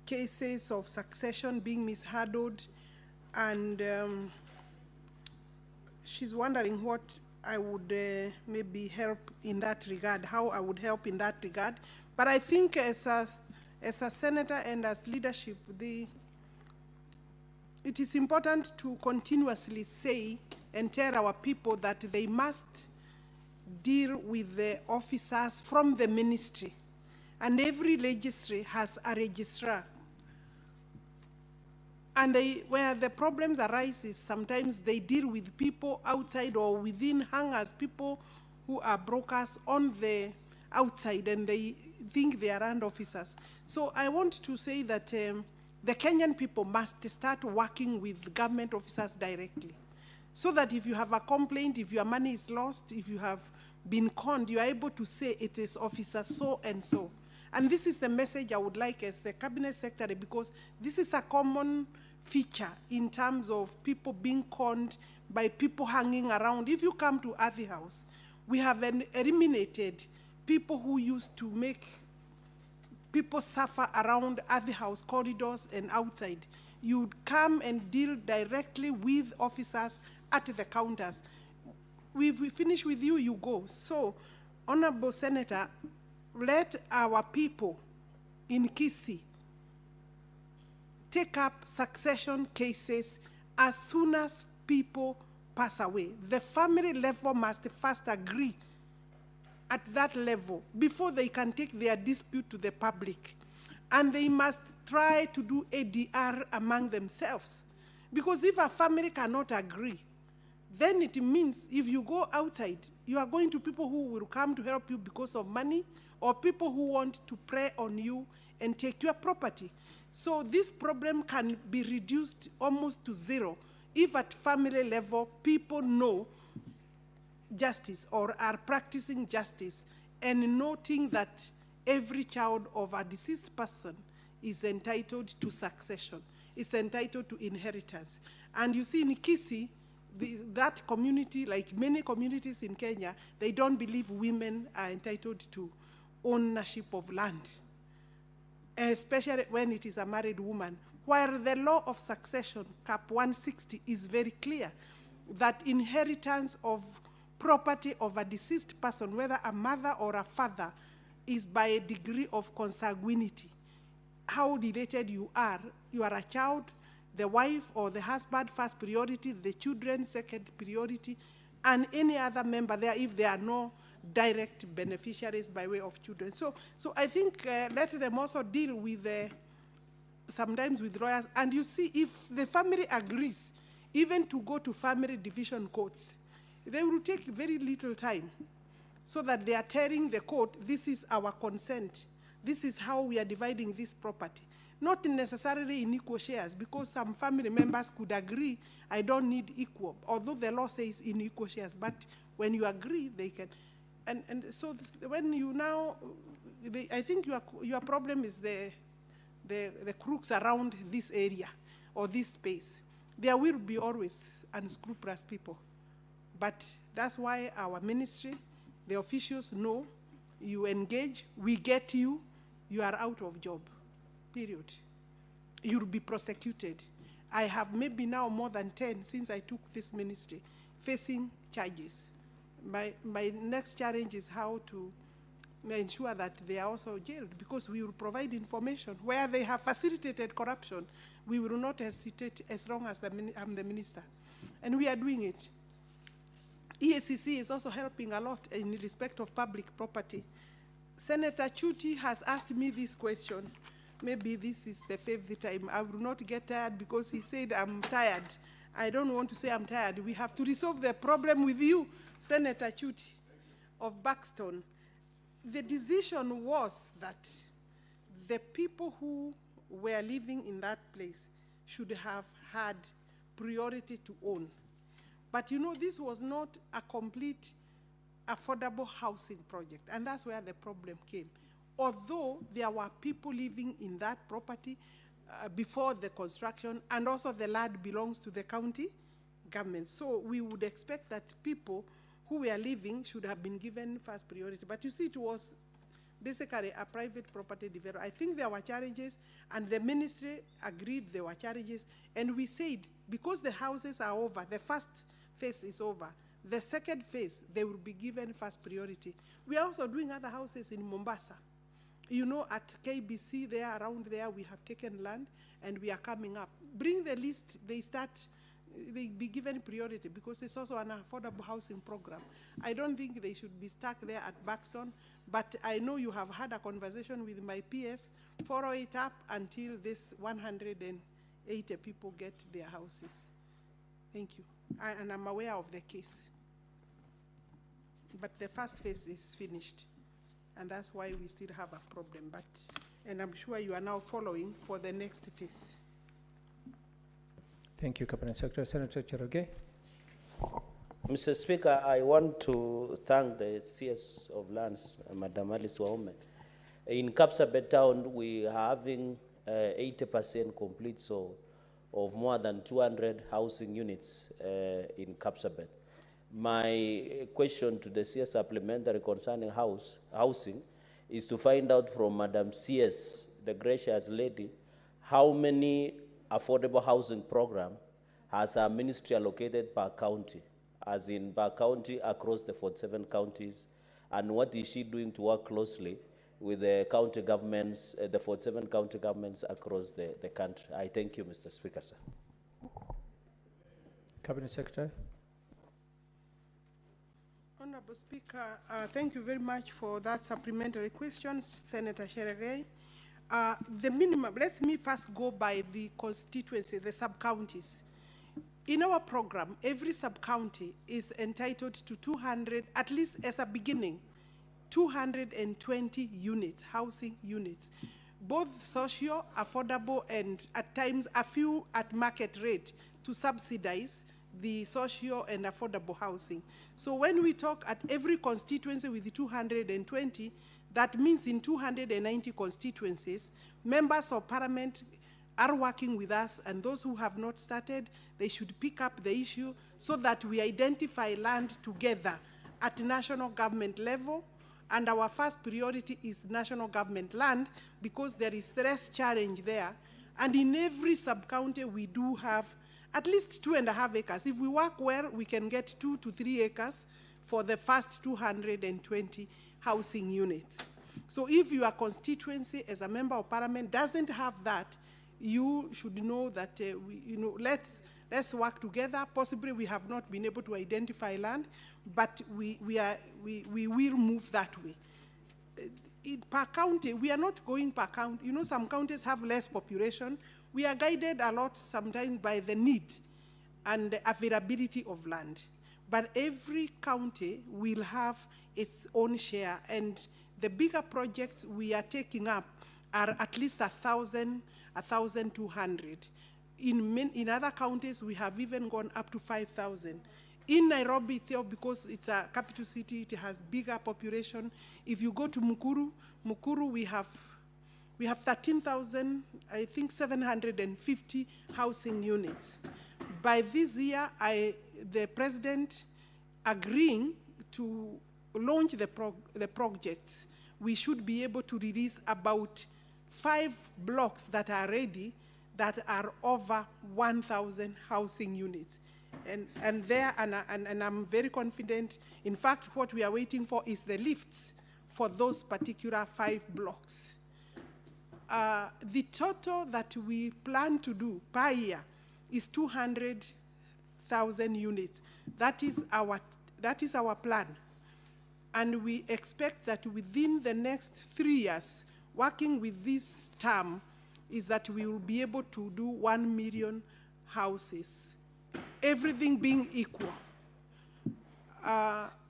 cases of succession being mishandled, and she's wondering what I would maybe help in that regard, how I would help in that regard. But I think as a senator and as leadership, it is important to continuously say and tell our people that they must deal with the officers from the ministry. And every registry has a registrar. And where the problems arise is sometimes they deal with people outside or within hangars, people who are brokers on the outside, and they think they are land officers. So I want to say that the Kenyan people must start working with government officers directly, so that if you have a complaint, if your money is lost, if you have been conned, you are able to say it is officer so and so. And this is the message I would like as the cabinet secretary, because this is a common feature in terms of people being conned by people hanging around. If you come to Athi House, we have eliminated people who used to make people suffer around Athi House corridors and outside. You'd come and deal directly with officers at the counters. We finish with you, you go. So, Honorable Senator, let our people in Kisii take up succession cases as soon as people pass away. The family level must first agree at that level before they can take their dispute to the public. And they must try to do ADR among themselves. Because if a family cannot agree, then it means if you go outside, you are going to people who will come to help you because of money, or people who want to prey on you and take your property. So this problem can be reduced almost to zero if at family level people know justice or are practicing justice and noting that every child of a deceased person is entitled to succession, is entitled to inheritance. And you see in Kisii, that community, like many communities in Kenya, they don't believe women are entitled to ownership of land, especially when it is a married woman. While the law of succession, Cap 160, is very clear that inheritance of property of a deceased person, whether a mother or a father, is by a degree of consanguinity. How related you are a child, the wife or the husband first priority, the children second priority, and any other member there if there are no direct beneficiaries by way of children. So I think let them also deal with sometimes with lawyers. And you see, if the family agrees, even to go to family division courts, they will take very little time, so that they are telling the court, this is our consent. This is how we are dividing this property. Not necessarily in equal shares, because some family members could agree, I don't need equal, although the law says in equal shares. But when you agree, they can. And so when you now, I think your problem is the crooks around this area or this space. There will be always unscrupulous people. But that's why our ministry, the officials know, you engage, we get you, you are out of job, period. You'll be prosecuted. I have maybe now more than 10 since I took this ministry, facing charges. My next challenge is how to ensure that they are also jailed, because we will provide information. Where they have facilitated corruption, we will not hesitate as long as I'm the minister. And we are doing it. EACC is also helping a lot in respect of public property. Senator Chuti has asked me this question. Maybe this is the fifth time. I will not get tired because he said I'm tired. I don't want to say I'm tired. We have to resolve the problem with you, Senator Chuti of Buxton. The decision was that the people who were living in that place should have had priority to own. But you know, this was not a complete affordable housing project, and that's where the problem came. Although there were people living in that property before the construction, and also the land belongs to the county government. So we would expect that people who were living should have been given first priority. But you see, it was basically a private property developer. I think there were challenges, and the ministry agreed there were challenges, and we said, because the houses are over, the first phase is over, the second phase, they will be given first priority. We are also doing other houses in Mombasa. You know, at KBC there, around there, we have taken land and we are coming up. Bring the list, they be given priority because it's also an affordable housing program. I don't think they should be stuck there at Buxton, but I know you have had a conversation with my PS, follow it up until this 180 people get their houses. Thank you. And I'm aware of the case. But the first phase is finished. And that's why we still have a problem. And I'm sure you are now following for the next phase. Thank you, Cabinet Secretary. Senator Cherogey. Mr. Speaker, I want to thank the CS of Lands, Madam Alice Wahome. In Kapsabet town, we are having 80% complete, so of more than 200 housing units in Kapsabet. My question to the CS supplementary concerning housing is to find out from Madam CS, the gracious lady, how many affordable housing program has our ministry allocated per county, as in per county across the 47 counties, and what is she doing to work closely with the county governments, the 47 county governments across the country? I thank you, Mr. Speaker, sir. Cabinet Secretary. Honorable Speaker, thank you very much for that supplementary question, Senator Cherogey. The minimum, let me first go by the constituency, the sub-counties. In our program, every sub-county is entitled to 200, at least as a beginning, 220 units, housing units, both socio, affordable, and at times a few at market rate to subsidize the socio and affordable housing. So when we talk at every constituency with 220, that means in 290 constituencies, members of parliament are working with us, and those who have not started, they should pick up the issue so that we identify land together at national government level. And our first priority is national government land because there is stress challenge there. And in every sub-county, we do have at least 2.5 acres. If we work well, we can get 2 to 3 acres for the first 220 housing units. So if your constituency as a member of parliament doesn't have that, you should know that let's work together. Possibly we have not been able to identify land, but we will move that way. Per county, we are not going per county. You know, some counties have less population. We are guided a lot sometimes by the need and the availability of land. But every county will have its own share, and the bigger projects we are taking up are at least 1,200. In other counties, we have even gone up to 5,000. In Nairobi itself, because it's a capital city, it has bigger population. If you go to Mukuru, we have 13,000, I think 750 housing units. By this year, the president agreeing to launch the projects, we should be able to release about 5 blocks that are ready that are over 1,000 housing units. And I'm very confident. In fact, what we are waiting for is the lifts for those particular 5 blocks. The total that we plan to do per year is 200,000 units. That is our plan. And we expect that within the next 3 years, working with this term, is that we will be able to do 1 million houses, everything being equal.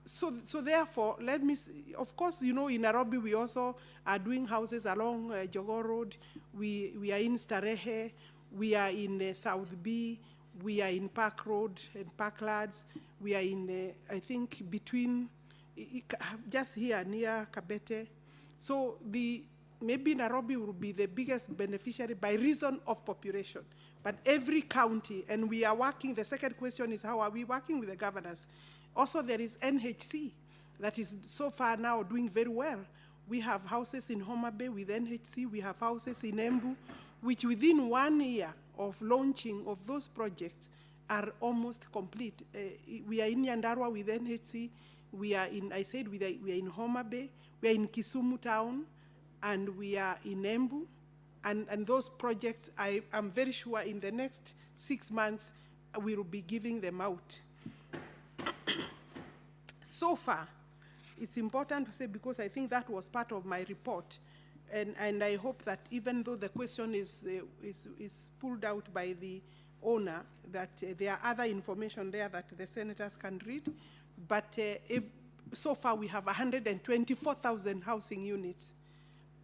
So therefore, let me see. Of course, you know, in Nairobi, we also are doing houses along Jogoo Road. We are in Starehe. We are in South B. We are in Park Road and Parklands. We are in, I think, between, just here near Kabete. So maybe Nairobi will be the biggest beneficiary by reason of population. But every county, and we are working, the second question is how are we working with the governors? Also, there is NHC that is so far now doing very well. We have houses in Homa Bay with NHC. We have houses in Embu, which within 1 year of launching of those projects are almost complete. We are in Nyandarua with NHC. We are in, I said, we are in Homa Bay. We are in Kisumu town. and we are in Embu. And those projects, I'm very sure in the next 6 months, we will be giving them out. So far, it's important to say, because I think that was part of my report, and I hope that even though the question is pulled out by the owner, that there are other information there that the senators can read, but so far we have 124,000 housing units,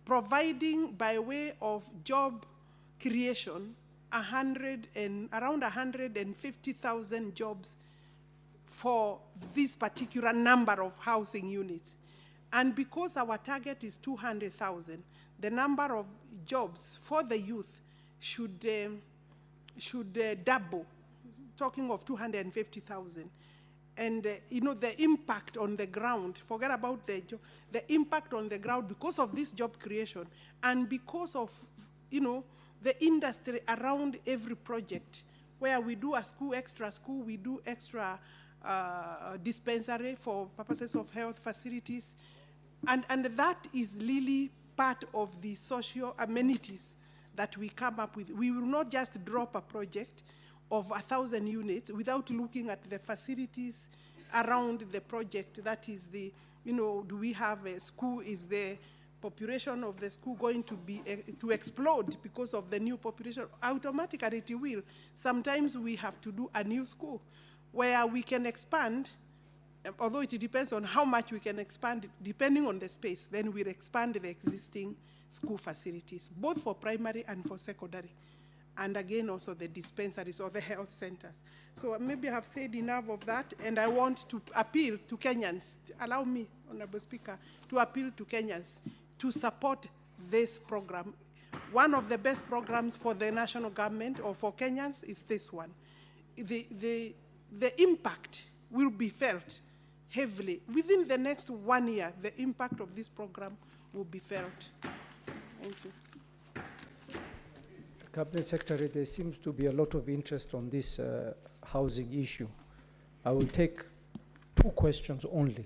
providing by way of job creation around 150,000 jobs for this particular number of housing units. And because our target is 200,000, the number of jobs for the youth should double, talking of 250,000. And the impact on the ground, forget about the impact on the ground because of this job creation and because of, the industry around every project, where we do a school, extra school, we do extra dispensary for purposes of health facilities. And that is really part of the social amenities that we come up with. We will not just drop a project of 1,000 units without looking at the facilities around the project. That is the, do we have a school? Is the population of the school going to be to explode because of the new population? Automatically it will. Sometimes we have to do a new school where we can expand, although it depends on how much we can expand, depending on the space, then we'll expand the existing school facilities, both for primary and for secondary. And again, also the dispensaries or the health centers. So maybe I have said enough of that, and I want to appeal to Kenyans. Allow me, Honorable Speaker, to appeal to Kenyans to support this program. One of the best programs for the national government or for Kenyans is this one. The impact will be felt heavily. Within the next 1 year, the impact of this program will be felt. Thank you. Cabinet Secretary, there seems to be a lot of interest on this housing issue. I will take 2 questions only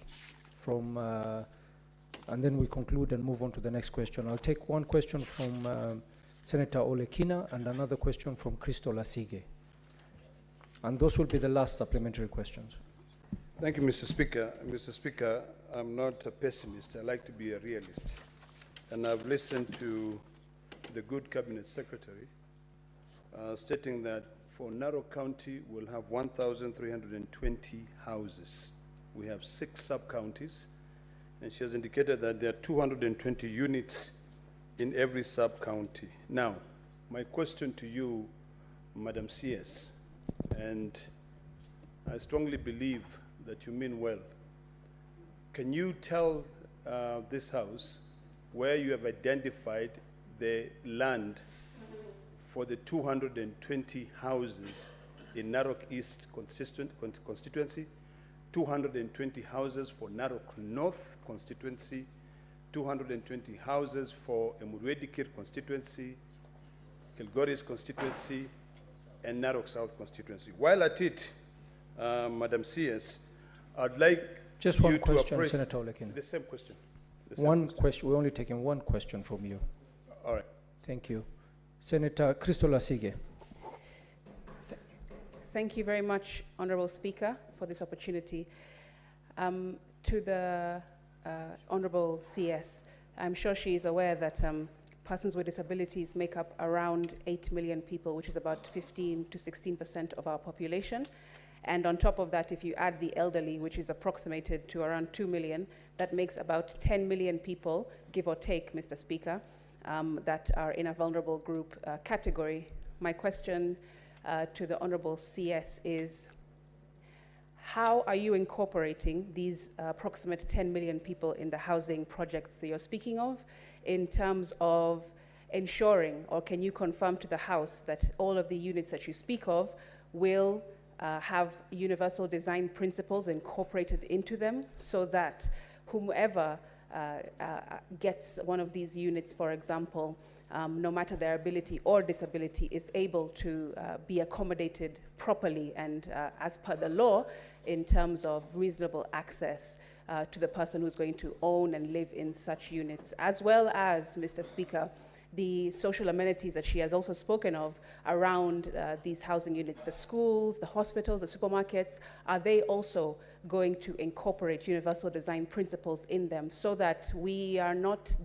from, and then we conclude and move on to the next question. I'll take 1 question from Senator Olekina and another question from Crystal Asige. And those will be the last supplementary questions. Thank you, Mr. Speaker. Mr. Speaker, I'm not a pessimist. I like to be a realist. And I've listened to the good Cabinet Secretary stating that for Narok County, we'll have 1,320 houses. We have 6 sub-counties, and she has indicated that there are 220 units in every sub-county. Now, my question to you, Madam CS, and I strongly believe that you mean well. Can you tell this House where you have identified the land for the 220 houses in Narok East constituency, 220 houses for Narok North constituency, 220 houses for Emurwedikir constituency, Kilgoris constituency, and Narok South constituency? While at it, Madam CS, I'd like just you one to question, appraise Senator Olekina. the same question. The same One question. We're only taking 1 question from you. All right. Thank you. Senator Crystal Asige. Thank you very much, Honorable Speaker, for this opportunity. To the Honorable CS, I'm sure she is aware that persons with disabilities make up around 8 million people, which is about 15 to 16% of our population. And on top of that, if you add the elderly, which is approximated to around 2 million, that makes about 10 million people, give or take, Mr. Speaker, that are in a vulnerable group category. My question to the Honorable CS is, how are you incorporating these approximate 10 million people in the housing projects that you're speaking of in terms of ensuring, or can you confirm to the House that all of the units that you speak of will have universal design principles incorporated into them so that whomever gets one of these units, for example, no matter their ability or disability, is able to be accommodated properly and as per the law in terms of reasonable access to the person who's going to own and live in such units, as well as, Mr. Speaker, the social amenities that she has also spoken of around these housing units, the schools, the hospitals, the supermarkets. Are they also going to incorporate universal design principles in them so that we are not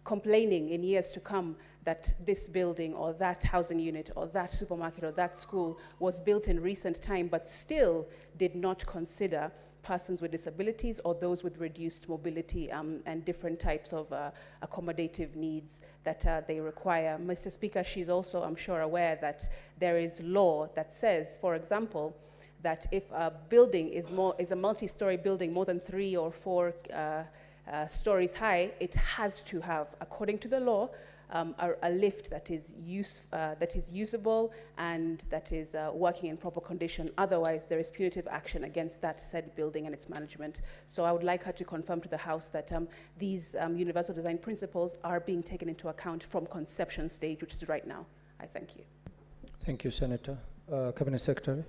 complaining in years to come that this building or that housing unit or that supermarket or that school was built in recent time but still did not consider persons with disabilities or those with reduced mobility and different types of accommodative needs that they require. Mr. Speaker, she's also, I'm sure, aware that there is law that says, for example, that if a building is a multi-story building more than 3 or 4 stories high, it has to have, according to the law, a lift that is usable and that is working in proper condition. Otherwise, there is punitive action against that said building and its management. So I would like her to confirm to the House that these universal design principles are being taken into account from conception stage, which is right now. I thank you. Thank you, Senator. Cabinet Secretary.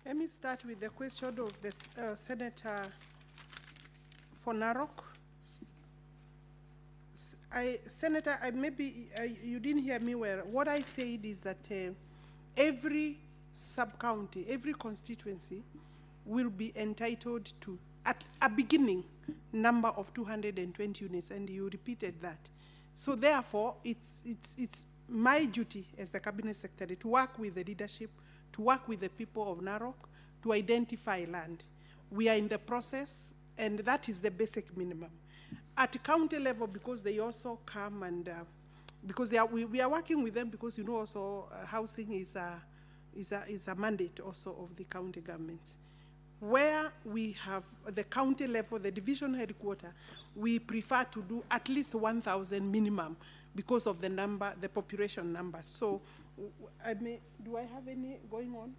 Let me start with the question of the Senator for Narok. Senator, maybe you didn't hear me well. What I said is that every sub-county, every constituency will be entitled to, at a beginning, number of 220 units, and you repeated that. So therefore, it's my duty as the Cabinet Secretary to work with the leadership, to work with the people of Narok, to identify land. We are in the process, and that is the basic minimum. At county level, because they also come and, because we are working with them because, you know, also housing is a mandate also of the county governments. Where we have the county level, the division headquarters, we prefer to do at least 1,000 minimum because of the number, the population number. So, do I have any going on?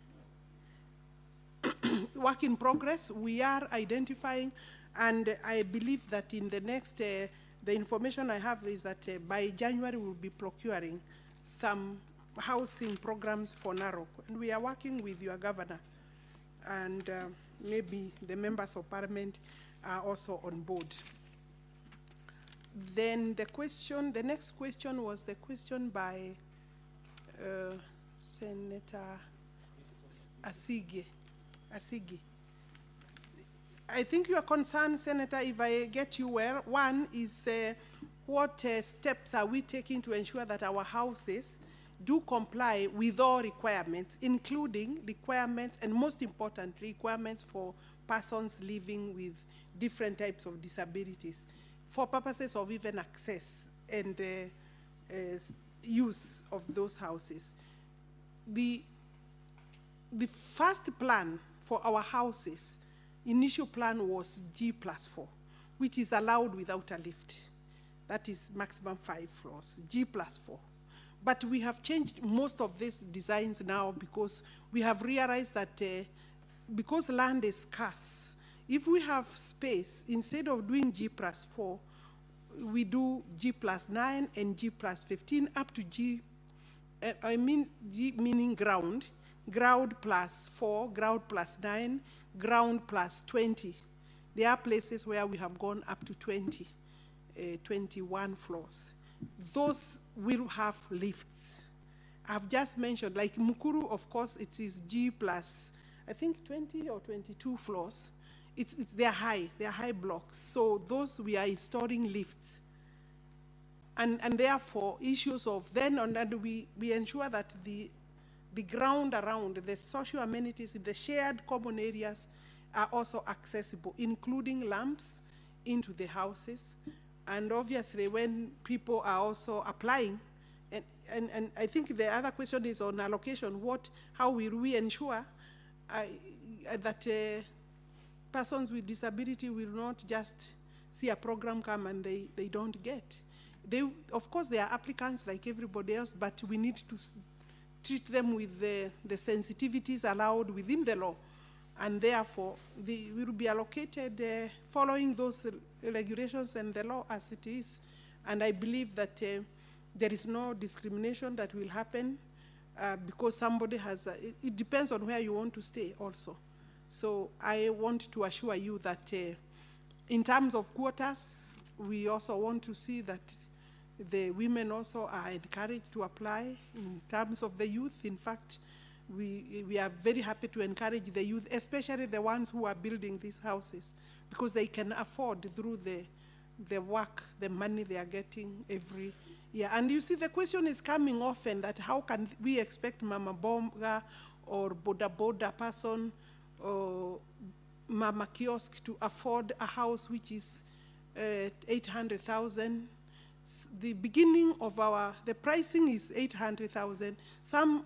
Work in progress, we are identifying, and I believe that in the next, the information I have is that by January we'll be procuring some housing programs for Narok. And we are working with your governor, and maybe the members of parliament are also on board. Then the next question was the question by Senator Asigi. I think your concern, Senator, if I get you well, one is what steps are we taking to ensure that our houses do comply with all requirements, including requirements, and most importantly, requirements for persons living with different types of disabilities, for purposes of even access and use of those houses. The first plan for our houses, initial plan was G+4, which is allowed without a lift. That is maximum 5 floors, G+4. But we have changed most of these designs now because we have realized that because land is scarce, if we have space, instead of doing G+4, we do G+9 and G+15 up to G meaning ground, ground +4, ground +9, ground +20. There are places where we have gone up to 21 floors. Those will have lifts. I've just mentioned, like Mukuru, of course, it is G+, I think 20 or 22 floors. They're high blocks. So those we are installing lifts. And therefore, issues of then on that, we ensure that the ground around, the social amenities, the shared common areas are also accessible, including lamps into the houses. And obviously, when people are also applying, and I think the other question is on allocation, how will we ensure that persons with disability will not just see a program come and they don't get. Of course, they are applicants like everybody else, but we need to treat them with the sensitivities allowed within the law and therefore they will be allocated following those regulations and the law as it is. And I believe that there is no discrimination that will happen because somebody has, it depends on where you want to stay also. So I want to assure you that in terms of quotas, we also want to see that the women also are encouraged to apply. In terms of the youth, in fact, we are very happy to encourage the youth, especially the ones who are building these houses, because they can afford through the work, the money they are getting every year. And you see, the question is coming often that how can we expect Mama Bonga or Boda Boda person or Mama Kiosk to afford a house which is 800,000. The beginning of the pricing is 800,000.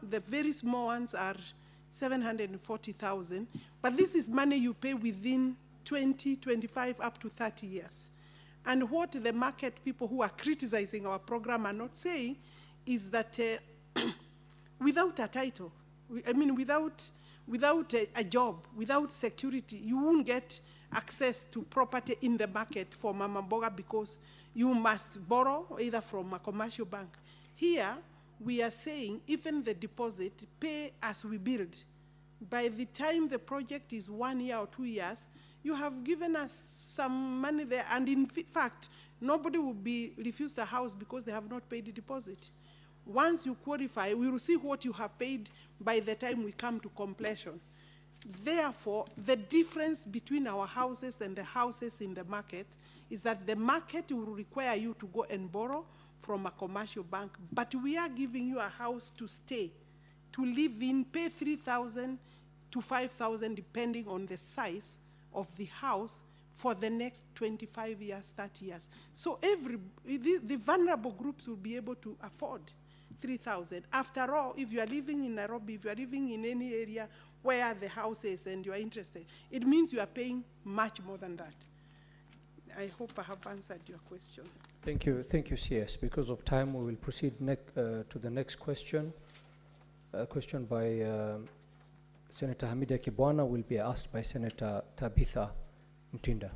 The very small ones are 740,000. But this is money you pay within 20, 25, up to 30 years. And what the market people who are criticizing our program are not saying is that without a title, without a job, without security, you won't get access to property in the market for Mama Mboga because you must borrow either from a commercial bank. Here, we are saying even the deposit, pay as we build. By the time the project is 1 year or 2 years, you have given us some money there, and in fact, nobody will be refused a house because they have not paid the deposit. Once you qualify, we will see what you have paid by the time we come to completion. Therefore, the difference between our houses and the houses in the market is that the market will require you to go and borrow from a commercial bank, but we are giving you a house to stay, to live in, pay 3,000 to 5,000 depending on the size of the house for the next 25 years, 30 years. So the vulnerable groups will be able to afford 3,000. After all, if you are living in Nairobi, if you are living in any area where the house is and you are interested, it means you are paying much more than that. I hope I have answered your question. Thank you, CS. Because of time, we will proceed to the next question. A question by Senator Hamida Kibwana will be asked by Senator Tabitha Mtinda.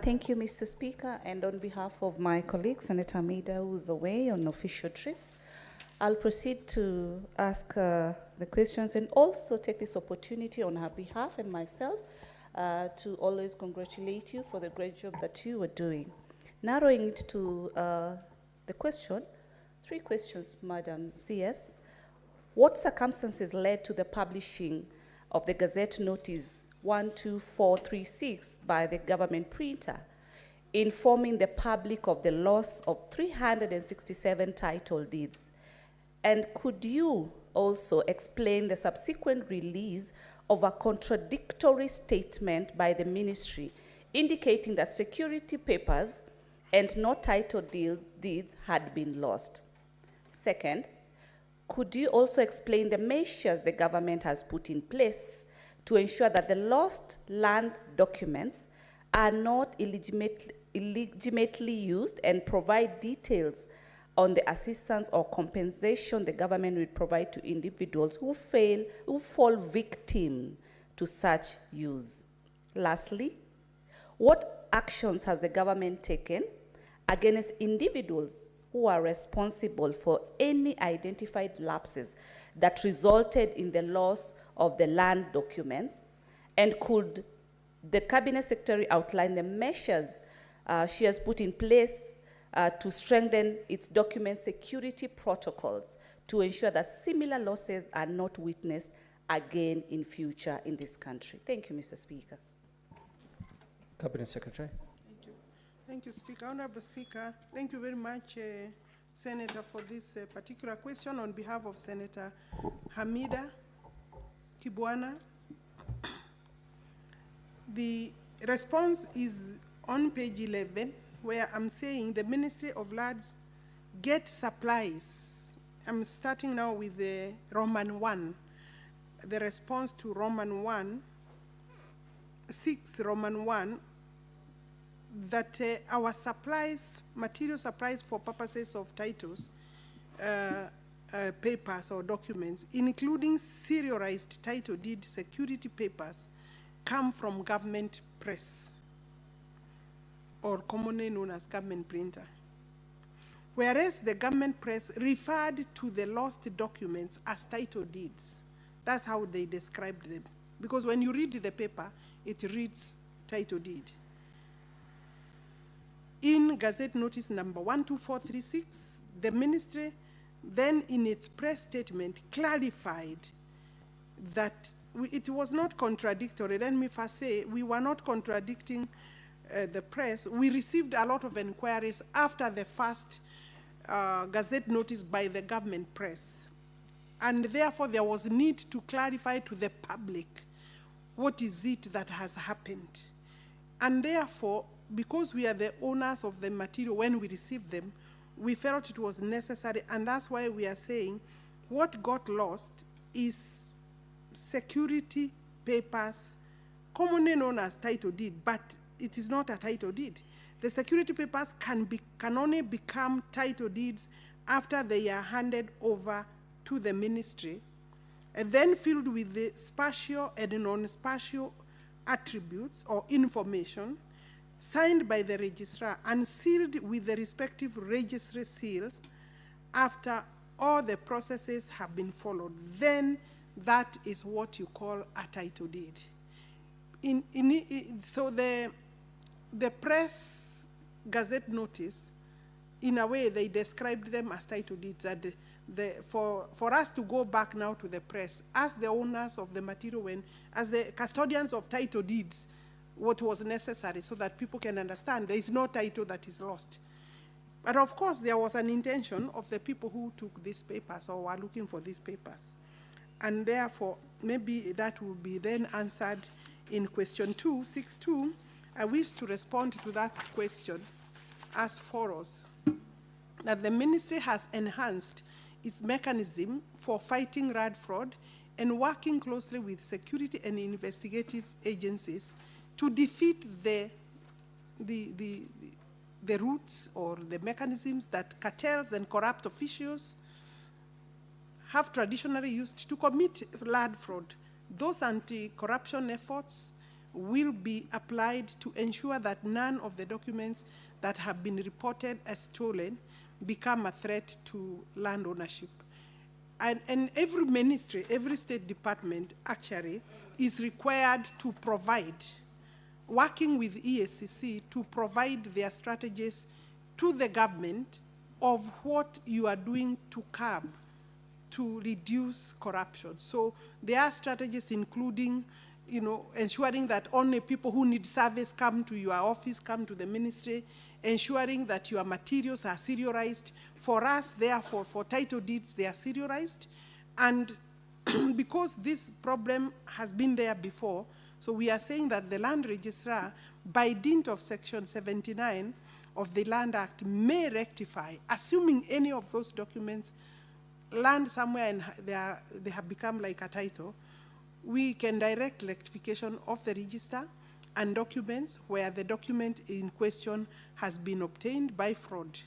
Thank you, Mr. Speaker, and on behalf of my colleague, Senator Hamida, who's away on official trips, I'll proceed to ask the questions and also take this opportunity on her behalf and myself to always congratulate you for the great job that you were doing. Narrowing it to the question, 3 questions, Madam CS. What circumstances led to the publishing of the Gazette Notice 12436 by the government printer, informing the public of the loss of 367 title deeds? And could you also explain the subsequent release of a contradictory statement by the ministry indicating that security papers and no title deeds had been lost? Second, could you also explain the measures the government has put in place to ensure that the lost land documents are not illegitimately used, and provide details on the assistance or compensation the government will provide to individuals who fall victim to such use? Lastly, what actions has the government taken against individuals who are responsible for any identified lapses that resulted in the loss of the land documents? And could the Cabinet Secretary outline the measures she has put in place to strengthen its document security protocols to ensure that similar losses are not witnessed again in future in this country? Thank you, Mr. Speaker. Cabinet Secretary. Thank you. Thank you, Speaker. Honorable Speaker, thank you very much, Senator, for this particular question on behalf of Senator Hamida Kibwana. The response is on page 11, where I'm saying the Ministry of Lands get supplies. I'm starting now with the Roman 1. The response to Roman 1, 6 Roman 1, that our supplies, material supplies for purposes of titles, papers or documents, including serialized title deed security papers, come from government press, or commonly known as government printer. Whereas the government press referred to the lost documents as title deeds. That's how they described them. Because when you read the paper, it reads title deed. In Gazette Notice number 12436, the ministry then in its press statement clarified that it was not contradictory. Let me first say, we were not contradicting the press. We received a lot of inquiries after the first Gazette Notice by the government press. And therefore, there was need to clarify to the public what is it that has happened. And therefore, because we are the owners of the material when we received them, we felt it was necessary, and that's why we are saying what got lost is security papers, commonly known as title deed, but it is not a title deed. The security papers can only become title deeds after they are handed over to the ministry, and then filled with the spatial and non-spatial attributes or information, signed by the registrar and sealed with the respective registry seals after all the processes have been followed. Then that is what you call a title deed. So the press Gazette Notice, in a way, they described them as title deeds. And for us to go back now to the press, as the owners of the material, as the custodians of title deeds, what was necessary so that people can understand there is no title that is lost. But of course, there was an intention of the people who took these papers or were looking for these papers. And therefore, maybe that will be then answered in question 262. I wish to respond to that question as follows: that the ministry has enhanced its mechanism for fighting RAD fraud and working closely with security and investigative agencies to defeat the roots or the mechanisms that cartels and corrupt officials have traditionally used to commit RAD fraud. Those anti-corruption efforts will be applied to ensure that none of the documents that have been reported as stolen become a threat to land ownership. And every ministry, every state department actually is required to provide, working with ESCC to provide their strategies to the government of what you are doing to curb, to reduce corruption. So there are strategies including, ensuring that only people who need service come to your office, come to the ministry, ensuring that your materials are serialized. For us, therefore, for title deeds, they are serialized. And because this problem has been there before, so we are saying that the land registrar, by dint of Section 79 of the Land Act, may rectify, assuming any of those documents land somewhere and they have become like a title, we can direct rectification of the register and documents where the document in question has been obtained by fraud.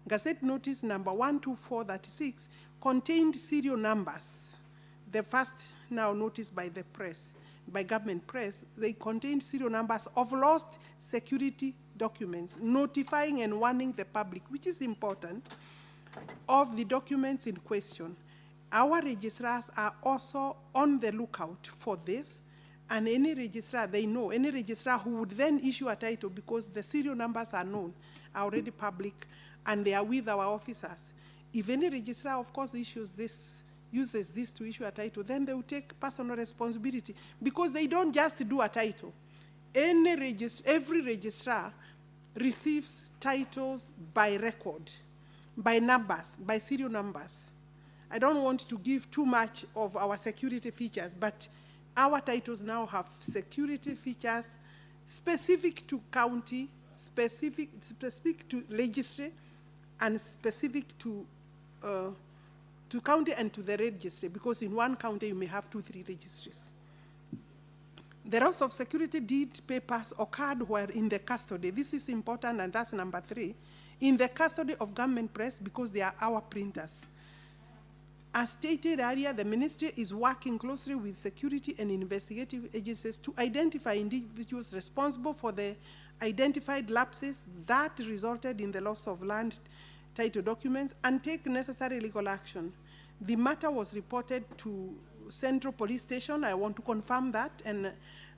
Gazette Notice number 12436 contained serial numbers. The first now noticed by the press, by government press, they contained serial numbers of lost security documents, notifying and warning the public, which is important, of the documents in question. Our registrars are also on the lookout for this, and any registrar, they know, any registrar who would then issue a title, because the serial numbers are known, are already public, and they are with our officers. If any registrar, of course, uses this to issue a title, then they will take personal responsibility, because they don't just do a title. Every registrar receives titles by record, by numbers, by serial numbers. I don't want to give too much of our security features, but our titles now have security features specific to county, specific to registry, and specific to county and to the registry, because in one county you may have 2-3 registries. The loss of security deed papers occurred while in the custody. This is important, and that's number 3. in the custody of government press because they are our printers. As stated earlier, the ministry is working closely with security and investigative agencies to identify individuals responsible for the identified lapses that resulted in the loss of land title documents and take necessary legal action. The matter was reported to Central Police Station. I want to confirm that, and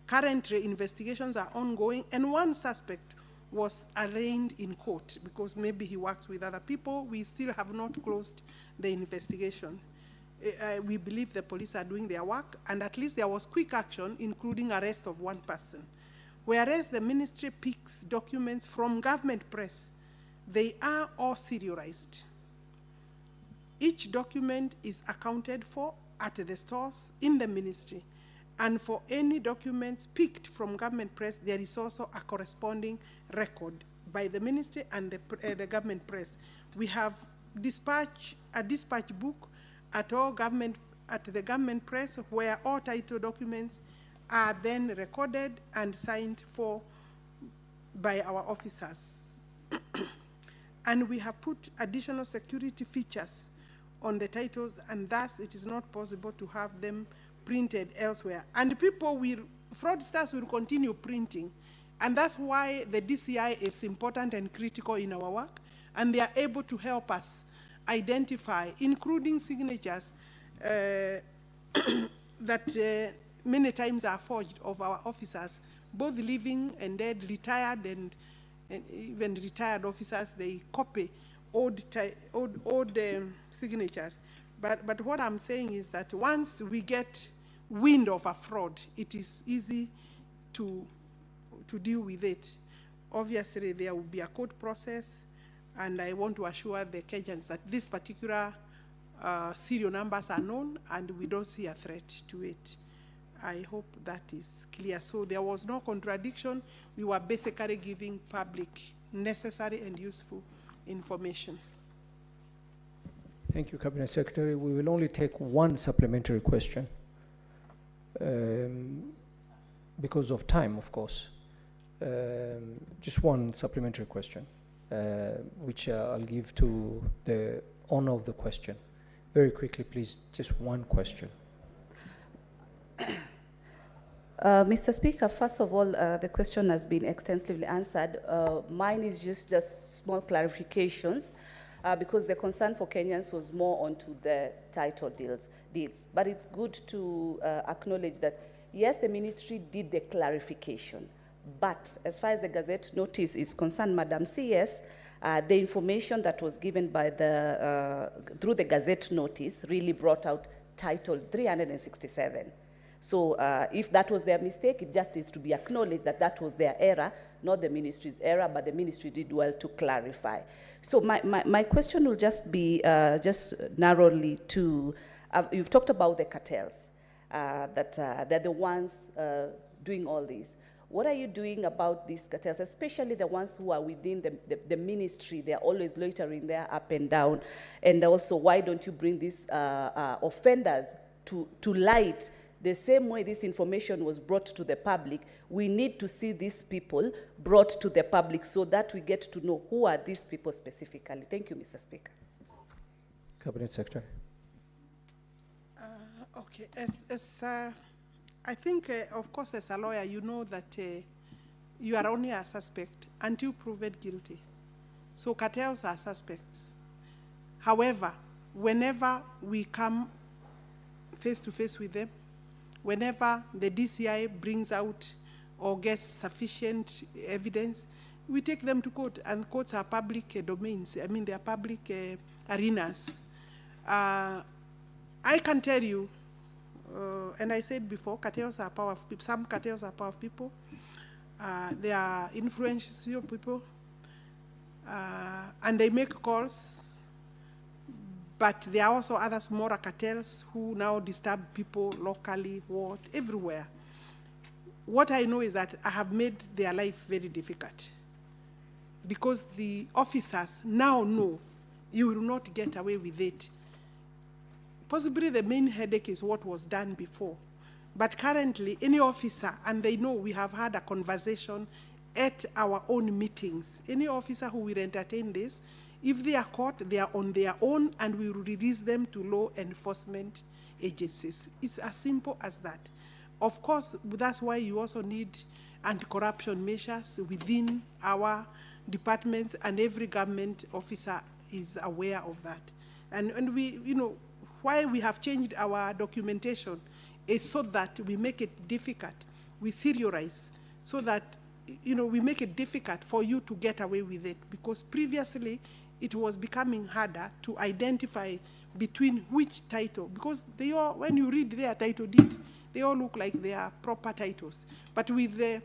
current investigations are ongoing, and one suspect was arraigned in court because maybe he works with other people. We still have not closed the investigation. We believe the police are doing their work, and at least there was quick action, including arrest of one person. Whereas the ministry picks documents from government press, they are all serialized. Each document is accounted for at the stores in the ministry, and for any documents picked from government press, there is also a corresponding record by the ministry and the government press. We have a dispatch book at the government press where all title documents are then recorded and signed for by our officers. And we have put additional security features on the titles, and thus it is not possible to have them printed elsewhere. And fraudsters will continue printing, and that's why the DCI is important and critical in our work, and they are able to help us identify, including signatures that many times are forged of our officers, both living and dead, retired and even retired officers. They copy old signatures. But what I'm saying is that once we get wind of a fraud, it is easy to deal with it. Obviously, there will be a court process, and I want to assure the Kenyans that this particular serial numbers are known, and we don't see a threat to it. I hope that is clear. So there was no contradiction. We were basically giving public necessary and useful information. Thank you, Cabinet Secretary. We will only take one supplementary question because of time, of course. Just one supplementary question, which I'll give to the owner of the question. Very quickly, please, just one question. Mr. Speaker, first of all, the question has been extensively answered. Mine is just small clarifications because the concern for Kenyans was more onto the title deeds. But it's good to acknowledge that, yes, the ministry did the clarification. But as far as the Gazette notice is concerned, Madam CS, the information that was given by through the Gazette notice really brought out title 367. So if that was their mistake, it just needs to be acknowledged that that was their error, not the ministry's error, but the ministry did well to clarify. So my question will just be just narrowly to, you've talked about the cartels, that they're the ones doing all this. What are you doing about these cartels, especially the ones who are within the ministry? They're always loitering there up and down. And also, why don't you bring these offenders to light? The same way this information was brought to the public, we need to see these people brought to the public so that we get to know who are these people specifically. Thank you, Mr. Speaker. Cabinet Secretary. Okay, I think, of course, as a lawyer, you know that you are only a suspect until proven guilty. So cartels are suspects. However, whenever we come face to face with them, whenever the DCI brings out or gets sufficient evidence, we take them to court, and courts are public domains. I mean, they are public arenas. I can tell you, and I said before, cartels are powerful people. Some cartels are powerful people. They are influential people, and they make calls. But there are also other smaller cartels who now disturb people locally, everywhere. What I know is that I have made their life very difficult because the officers now know you will not get away with it. Possibly the main headache is what was done before. But currently, any officer, and they know we have had a conversation at our own meetings. Any officer who will entertain this, if they are caught, they are on their own, and we will release them to law enforcement agencies. It's as simple as that. Of course, that's why you also need anti-corruption measures within our departments, and every government officer is aware of that. And we, you know, why we have changed our documentation is so that we make it difficult, we serialize, so that, you know, we make it difficult for you to get away with it, because previously it was becoming harder to identify between which title, because they all, when you read their title deed, they all look like they are proper titles. But with the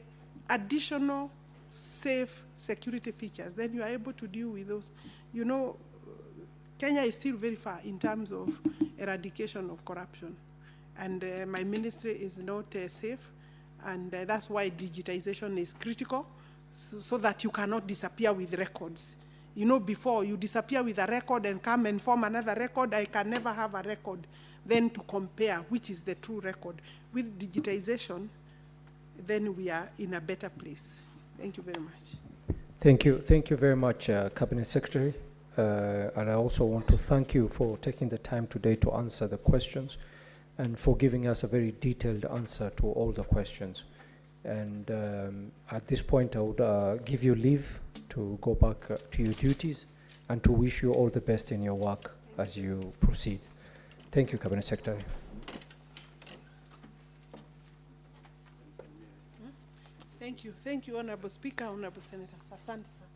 additional safe security features, then you are able to deal with those. You know, Kenya is still very far in terms of eradication of corruption. And my ministry is not safe, and that's why digitization is critical, so that you cannot disappear with records. You know, before you disappear with a record and come and form another record, I can never have a record then to compare which is the true record. With digitization, then we are in a better place. Thank you very much. Thank you very much, Cabinet Secretary. And I also want to thank you for taking the time today to answer the questions and for giving us a very detailed answer to all the questions. And at this point, I would give you leave to go back to your duties and to wish you all the best in your work as you proceed. Thank you, Cabinet Secretary. Thank you, Honorable Speaker, Honorable Senators. Asante sana.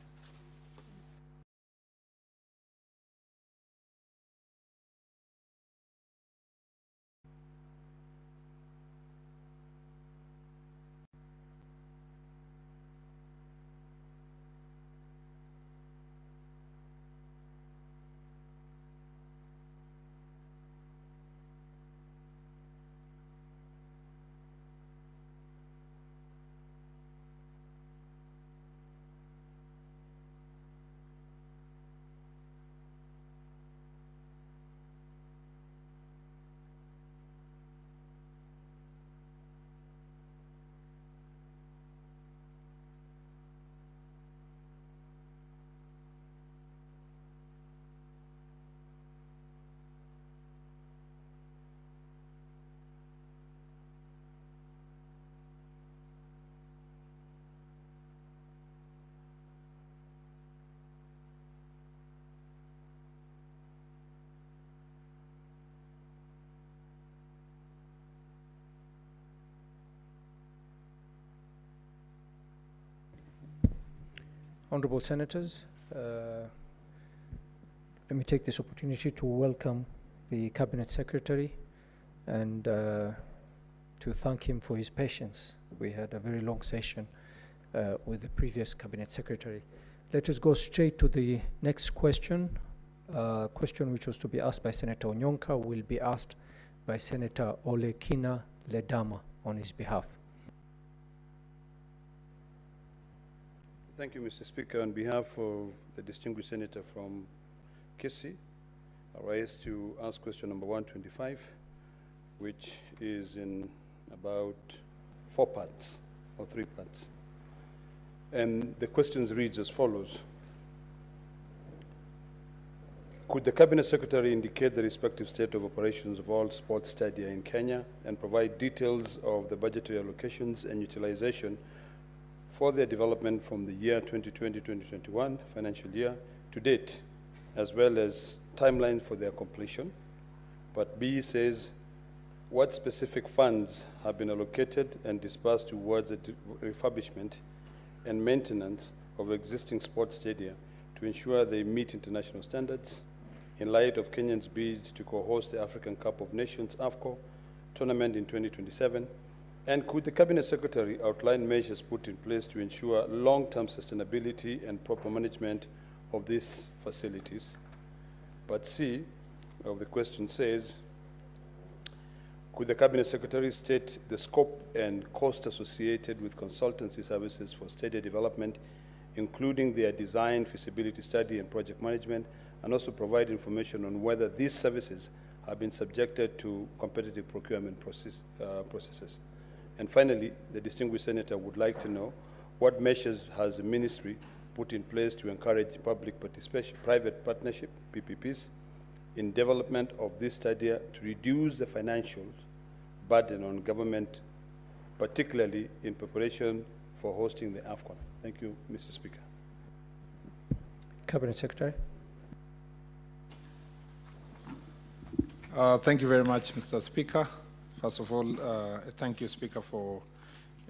Honorable Senators, let me take this opportunity to welcome the Cabinet Secretary and to thank him for his patience. We had a very long session with the previous Cabinet Secretary. Let us go straight to the next question. Question which was to be asked by Senator Onyonka will be asked by Senator Olekina Ledama on his behalf. Thank you, Mr. Speaker. On behalf of the distinguished senator from Kisii, I rise to ask question number 125, which is in about 4 parts or 3 parts. And the questions reads as follows. Could the Cabinet Secretary indicate the respective state of operations of all sports stadia in Kenya and provide details of the budgetary allocations and utilization for their development from the year 2020-2021 financial year to date, as well as timeline for their completion? But B says, what specific funds have been allocated and disbursed towards the refurbishment and maintenance of existing sports stadia to ensure they meet international standards in light of Kenyans' bid to co-host the African Cup of Nations AFCO tournament in 2027? And could the Cabinet Secretary outline measures put in place to ensure long-term sustainability and proper management of these facilities? But C of the question says, could the Cabinet Secretary state the scope and cost associated with consultancy services for stadia development, including their design, feasibility study, and project management, and also provide information on whether these services have been subjected to competitive procurement processes? And finally, the distinguished senator would like to know What measures has the ministry put in place to encourage public participation, private partnership, PPPs, in development of this stadia to reduce the financial burden on government, particularly in preparation for hosting the AFCON? Thank you, Mr. Speaker. Cabinet Secretary. Thank you very much, Mr. Speaker. First of all, thank you, Speaker, for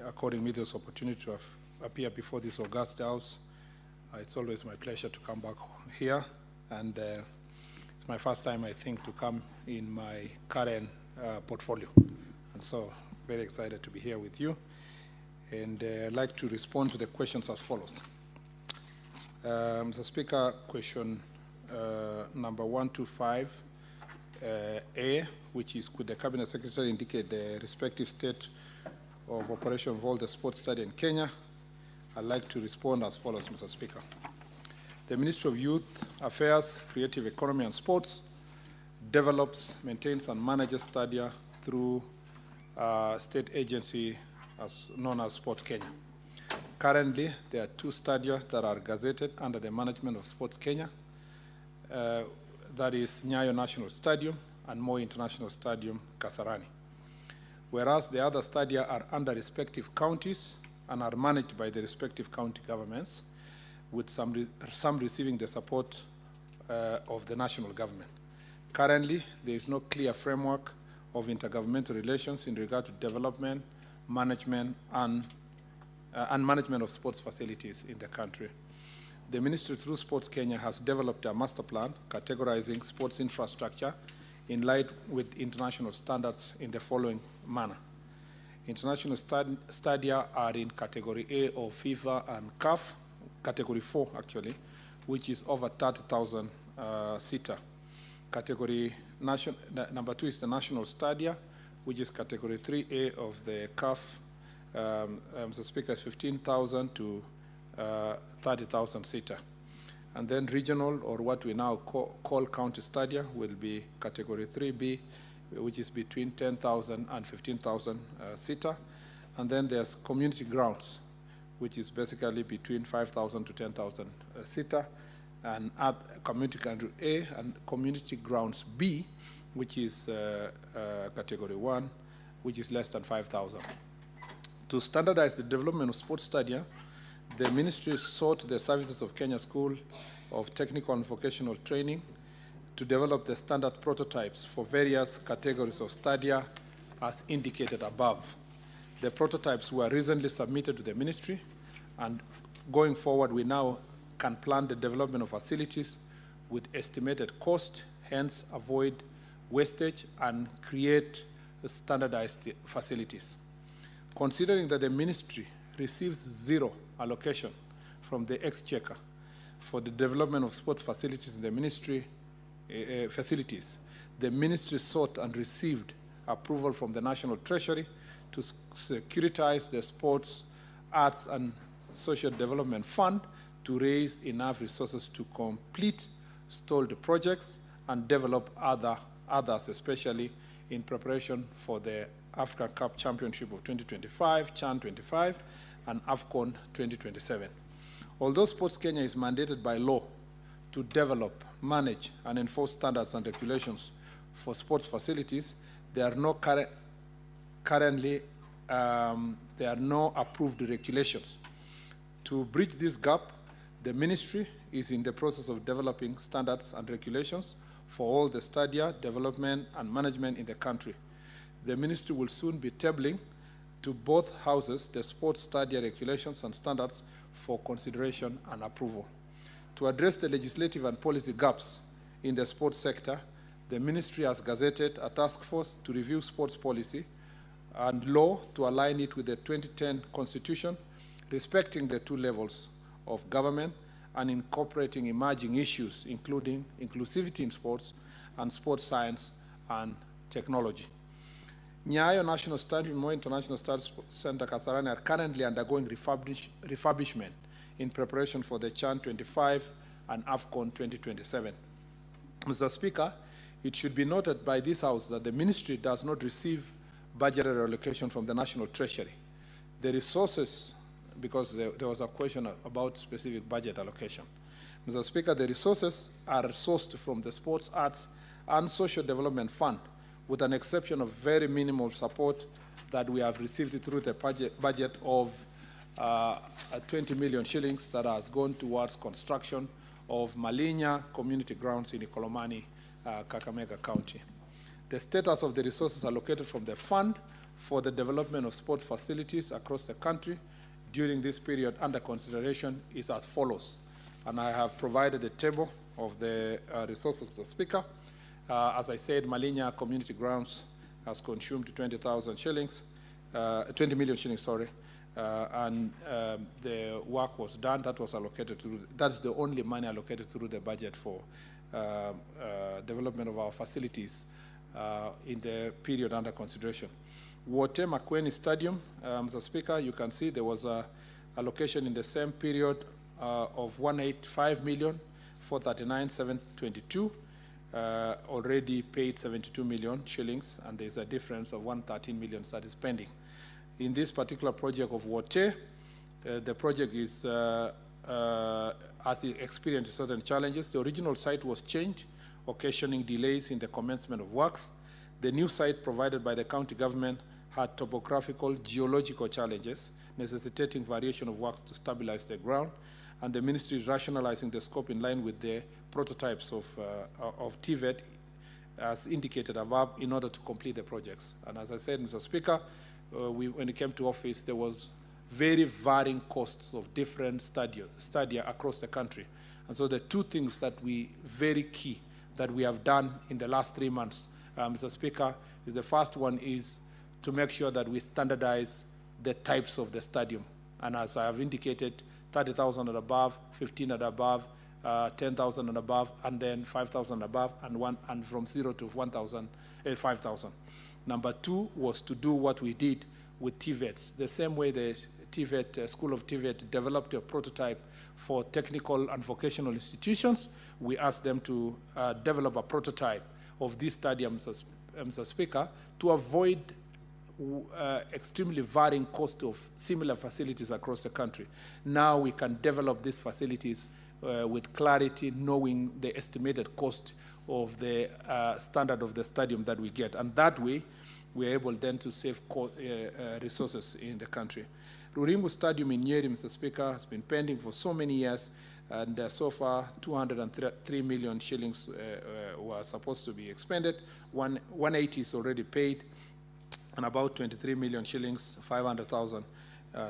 according me this opportunity to appear before this august House. It's always my pleasure to come back here, and it's my first time, I think, to come in my current portfolio. And so, very excited to be here with you. And I'd like to respond to the questions as follows. Mr. Speaker, question number 125. A, which is, could the Cabinet Secretary indicate the respective state of operation of all the sports stadiums in Kenya? I'd like to respond as follows, Mr. Speaker. The Ministry of Youth Affairs, Creative Economy and Sports develops, maintains and manages stadia through state agency known as Sports Kenya. Currently, there are 2 stadia that are gazetted under the management of Sports Kenya. That is Nyayo National Stadium and Moi International Stadium, Kasarani. Whereas the other stadia are under respective counties and are managed by the respective county governments, with some receiving the support of the national government. Currently, there is no clear framework of intergovernmental relations in regard to development, management, and management of sports facilities in the country. The Ministry, through Sports Kenya, has developed a master plan categorizing sports infrastructure in line with international standards in the following manner. International stadia are in Category A of FIFA and CAF, Category 4 actually, which is over 30,000 seater. Category number 2 is the National Stadia, which is Category 3A of the CAF. Mr. Speaker, is 15,000 to 30,000 seater. And then regional, or what we now call county stadia, will be Category 3B, which is between 10,000 and 15,000 seater. And then there's community grounds, which is basically between 5,000 to 10,000 seater, and at community ground A and community grounds B, which is Category 1, which is less than 5,000. To standardize the development of sports stadia, the ministry sought the services of Kenya School of Technical and Vocational Training to develop the standard prototypes for various categories of stadia as indicated above. The prototypes were recently submitted to the ministry, and going forward, we now can plan the development of facilities with estimated cost, hence avoid wastage and create standardized facilities. Considering that the ministry receives 0 allocation from the exchequer for the development of sports facilities in the ministry facilities, the ministry sought and received approval from the National Treasury to securitize the Sports, Arts and Social Development Fund to raise enough resources to complete stalled projects and develop others, especially in preparation for the Africa Cup Championship of 2025, CHAN 25, and AFCON 2027. Although Sports Kenya is mandated by law to develop, manage, and enforce standards and regulations for sports facilities, there are no currently approved regulations. To bridge this gap, the ministry is in the process of developing standards and regulations for all the stadia development and management in the country. The ministry will soon be tabling to both houses the sports stadia regulations and standards for consideration and approval. To address the legislative and policy gaps in the sports sector, the ministry has gazetted a task force to review sports policy and law to align it with the 2010 Constitution, respecting the 2 levels of government and incorporating emerging issues, including inclusivity in sports and sports science and technology. Nyayo National Stadium and Moi International Stadium Center Kasarani are currently undergoing refurbishment in preparation for the CHAN 25 and AFCON 2027. Mr. Speaker, it should be noted by this House that the ministry does not receive budgetary allocation from the National Treasury. The resources because there was a question about specific budget allocation. Mr. Speaker, the resources are sourced from the Sports, Arts, and Social Development Fund, with an exception of very minimal support that we have received through the budget of 20 million shillings that has gone towards construction of Malinya community grounds in Ikolomani, Kakamega County. The status of the resources allocated from the fund for the development of sports facilities across the country during this period under consideration is as follows. And I have provided a table of the resources to the Speaker. As I said, Malinya community grounds has consumed 20,000 shillings, 20 million shillings, sorry, and the work was done. That was allocated through, that's the only money allocated through the budget for development of our facilities in the period under consideration. Wahome Makweni Stadium, Mr. Speaker, you can see there was a allocation in the same period of 185 million, 439,722. Already paid 72 million shillings, and there's a difference of 113 million that is pending. In this particular project of Wahome, the project is has experienced certain challenges. The original site was changed, occasioning delays in the commencement of works. The new site provided by the county government had topographical, geological challenges, necessitating variation of works to stabilize the ground, and the ministry is rationalizing the scope in line with the prototypes of TVET as indicated above in order to complete the projects. And as I said, Mr. Speaker, when it came to office, there was very varying costs of different stadia across the country. And so the two things that we very key that we have done in the last 3 months, Mr. Speaker, is the first one is to make sure that we standardize the types of the stadium. And as I have indicated, 30,000 and above, 15 and above, 10,000 and above, and then 5,000 above, and from 0 to 1,000, 5,000. Number two was to do what we did with TVETs. The same way the TVET, School of TVET developed a prototype for technical and vocational institutions, we asked them to develop a prototype of these stadiums, Mr. Speaker, to avoid extremely varying cost of similar facilities across the country. Now we can develop these facilities with clarity, knowing the estimated cost of the standard of the stadium that we get. And that way, we're able then to save resources in the country. Ruringu Stadium in Nyeri, Mr. Speaker, has been pending for so many years, and so far 203 million shillings were supposed to be expended. 180 is already paid, and about 23 million shillings, 500,000,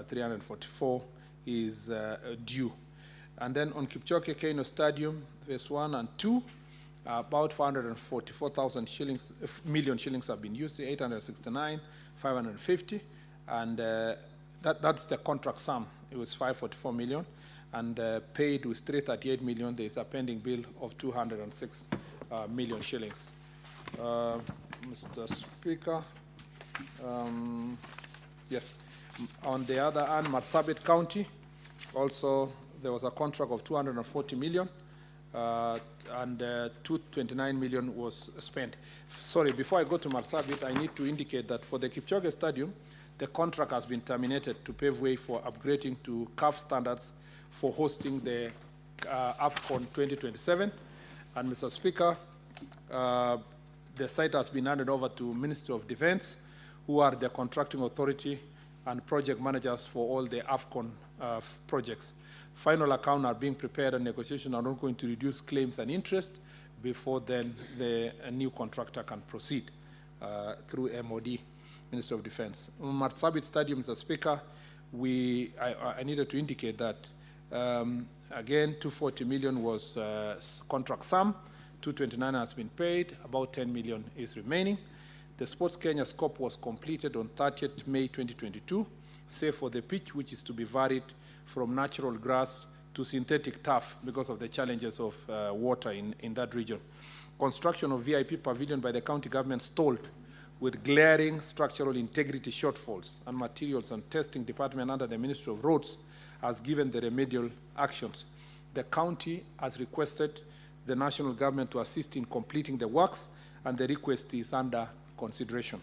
344 is due. And then on Kipchoge Keino Stadium, phase 1 and 2, about 444,000 shillings, million shillings have been used, 869, 550, and that's the contract sum. It was 544 million, and paid with 338 million. There is a pending bill of 206 million shillings. Mr. Speaker, yes. On the other hand, Marsabit County, also there was a contract of 240 million, and 229 million was spent. Sorry, before I go to Marsabit, I need to indicate that for the Kipchoge Stadium, the contract has been terminated to pave way for upgrading to CAF standards for hosting the AFCON 2027. And Mr. Speaker, the site has been handed over to Ministry of Defense, who are the contracting authority and project managers for all the AFCON projects. Final accounts are being prepared and negotiations are not going to reduce claims and interest before then the new contractor can proceed through MOD, Minister of Defense. On Marsabit Stadium, Mr. Speaker, I needed to indicate that, again, 240 million was contract sum, 229 has been paid, about 10 million is remaining. The Sports Kenya scope was completed on 30th May 2022, save for the pitch, which is to be varied from natural grass to synthetic turf because of the challenges of water in that region. Construction of VIP pavilion by the county government stalled with glaring structural integrity shortfalls, and materials and testing department under the Ministry of Roads has given the remedial actions. The county has requested the national government to assist in completing the works, and the request is under consideration.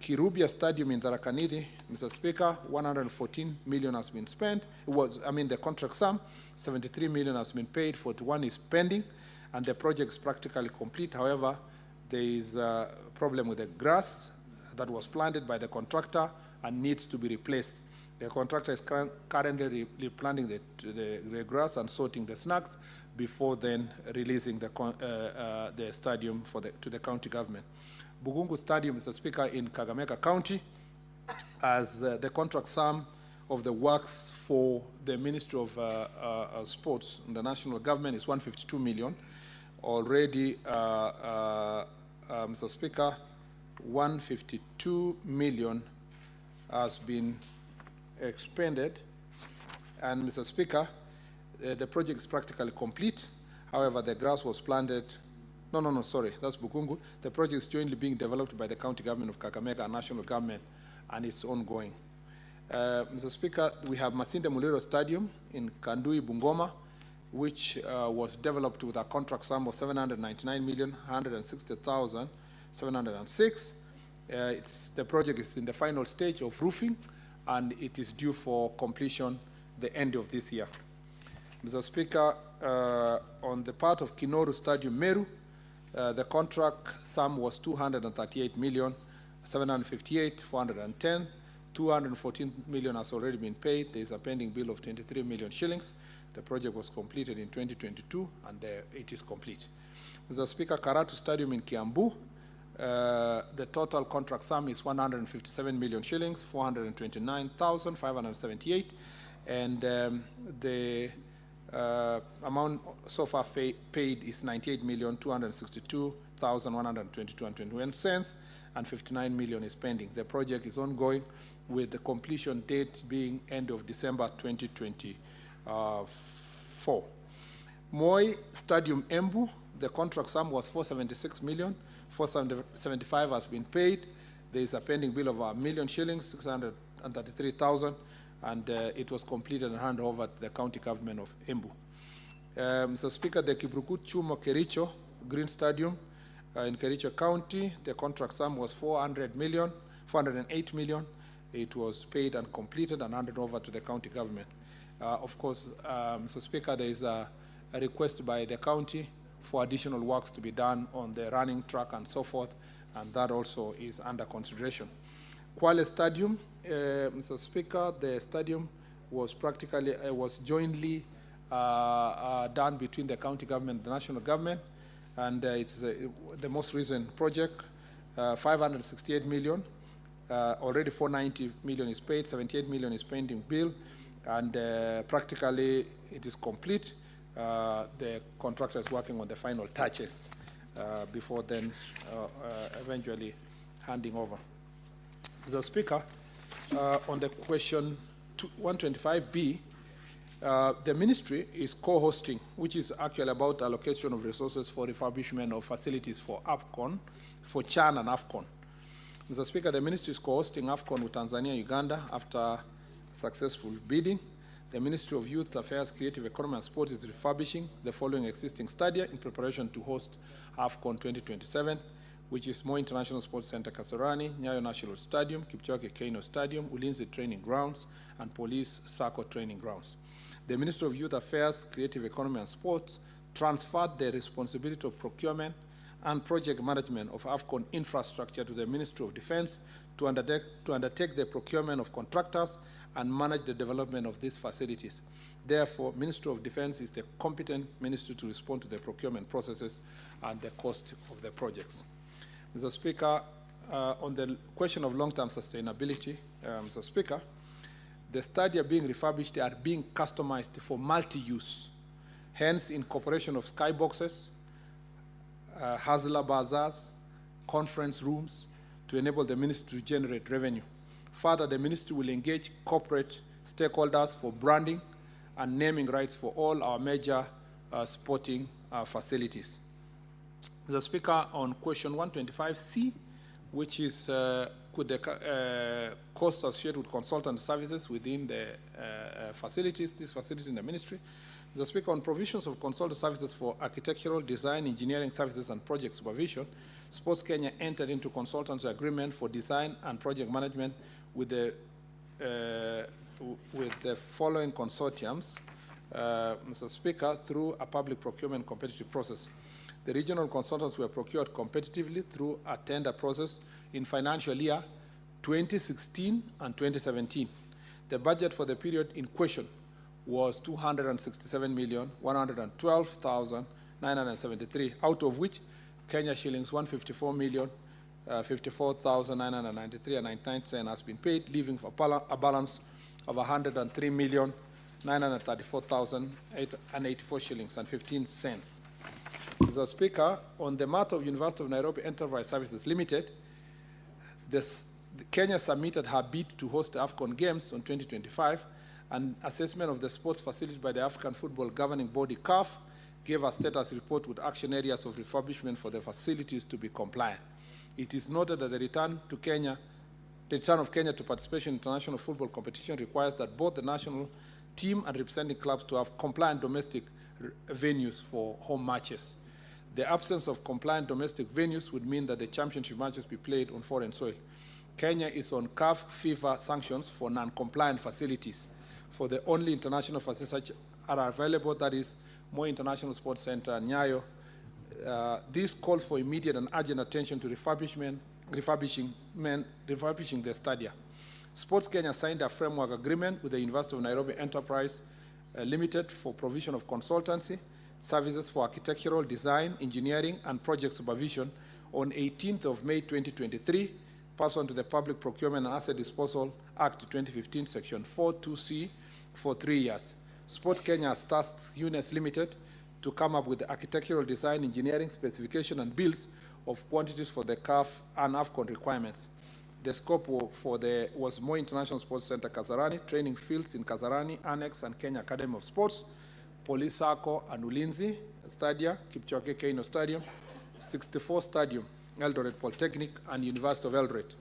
Kirubia Stadium in Tharaka Nithi, Mr. Speaker, 114 million has been spent. The contract sum, 73 million has been paid, 41 is pending, and the project is practically complete. However, there is a problem with the grass that was planted by the contractor and needs to be replaced. The contractor is currently replanting the grass and sorting the snags before then releasing the stadium to the county government. Bugungu Stadium, Mr. Speaker, in Kakamega County, as the contract sum of the works for the Ministry of Sports and the national government is 152 million. Already, Mr. Speaker, 152 million has been expended. And Mr. Speaker, the project is practically complete. However, the grass was planted. No, sorry, that's Bukungu. The project is jointly being developed by the county government of Kakamega and national government, and it's ongoing. Mr. Speaker, we have Masinde Muliro Stadium in Kandui, Bungoma, which was developed with a contract sum of 799,160,706. The project is in the final stage of roofing, and it is due for completion the end of this year. Mr. Speaker, on the part of Kinoru Stadium, Meru, the contract sum was 238,758,410. 214 million has already been paid. There is a pending bill of 23 million shillings. The project was completed in 2022, and it is complete. Mr. Speaker, Karatu Stadium in Kiambu, the total contract sum is 157 million shillings, 429,578, and the amount so far paid is 98,262,122.21 cents, and 59 million is pending. The project is ongoing, with the completion date being end of December 2024. Moi Stadium Embu, the contract sum was 476 million. 475 has been paid. There is a pending bill of 1 million shillings, 633,000, and it was completed and handed over to the county government of Embu. Mr. Speaker, the Kibrukut Chumo Kericho Green Stadium in Kericho County, the contract sum was 408 million. It was paid and completed and handed over to the county government. Of course, Mr. Speaker, there is a request by the county for additional works to be done on the running track and so forth, and that also is under consideration. Kwale Stadium, Mr. Speaker, the stadium was was jointly done between the county government and the national government, and it's the most recent project, 568 million. Already 490 million is paid, 78 million is pending bill, and practically it is complete. The contractor is working on the final touches before then eventually handing over. Mr. Speaker, on the question 125B, the ministry is co-hosting, which is actually about allocation of resources for refurbishment of facilities for AFCON, for CHAN and AFCON. Mr. Speaker, the ministry is co-hosting AFCON with Tanzania and Uganda after successful bidding. The Ministry of Youth Affairs, Creative Economy and Sport is refurbishing the following existing stadia in preparation to host AFCON 2027, which is Moi International Sports Center Kasarani, Nyayo National Stadium, Kipchoge Keino Stadium, Ulinzi Training Grounds, and Police Sacco Training Grounds. The Ministry of Youth Affairs, Creative Economy and Sports transferred the responsibility of procurement and project management of AFCON infrastructure to the Ministry of Defense to undertake the procurement of contractors and manage the development of these facilities. Therefore, Ministry of Defense is the competent ministry to respond to the procurement processes and the cost of the projects. Mr. Speaker, on the question of long-term sustainability, Mr. Speaker, the stadia being refurbished are being customized for multi-use, hence incorporation of skyboxes, Hazla bazaars, conference rooms, to enable the ministry to generate revenue. Further, the ministry will engage corporate stakeholders for branding and naming rights for all our major sporting facilities. Mr. Speaker, on question 125C, which is could the cost associated with consultant services within the facilities, these facilities in the ministry. Mr. Speaker, on provisions of consultant services for architectural, design, engineering services, and project supervision, Sports Kenya entered into consultancy agreement for design and project management with the following consortiums, Mr. Speaker, through a public procurement competitive process. The regional consultants were procured competitively through a tender process in financial year 2016 and 2017. The budget for the period in question was 267,112,973, out of which Kenya shillings 154,054,993.99 has been paid, leaving for a balance of 103,934,884 shillings and 15 cents. Mr. Speaker, on the matter of University of Nairobi Enterprise Services Limited, Kenya submitted her bid to host the AFCON Games on 2025, and assessment of the sports facilities by the African Football Governing Body, CAF, gave a status report with action areas of refurbishment for the facilities to be compliant. It is noted that the return of Kenya to participation in international football competition requires that both the national team and representing clubs to have compliant domestic venues for home matches. The absence of compliant domestic venues would mean that the championship matches be played on foreign soil. Kenya is on CAF FIFA sanctions for non-compliant facilities. For the only international facilities are available, that is Moi International Sports Center and Nyayo. This calls for immediate and urgent attention to refurbishing the stadia. Sports Kenya signed a framework agreement with the University of Nairobi Enterprise Limited for provision of consultancy services for architectural design, engineering, and project supervision on 18th of May 2023, pursuant to the Public Procurement and Asset Disposal Act 2015, Section 42C, for 3 years. Sport Kenya has tasked UNES Limited to come up with the architectural design, engineering, specification, and builds of quantities for the CAF and AFCON requirements. The scope was Moi International Sports Center, Kasarani, training fields in Kasarani, Annex, and Kenya Academy of Sports, Police Sacco and Ulinzi Stadia, Kipchoge Keino Stadium, 64 Stadium, Eldoret Polytechnic, and University of Eldoret.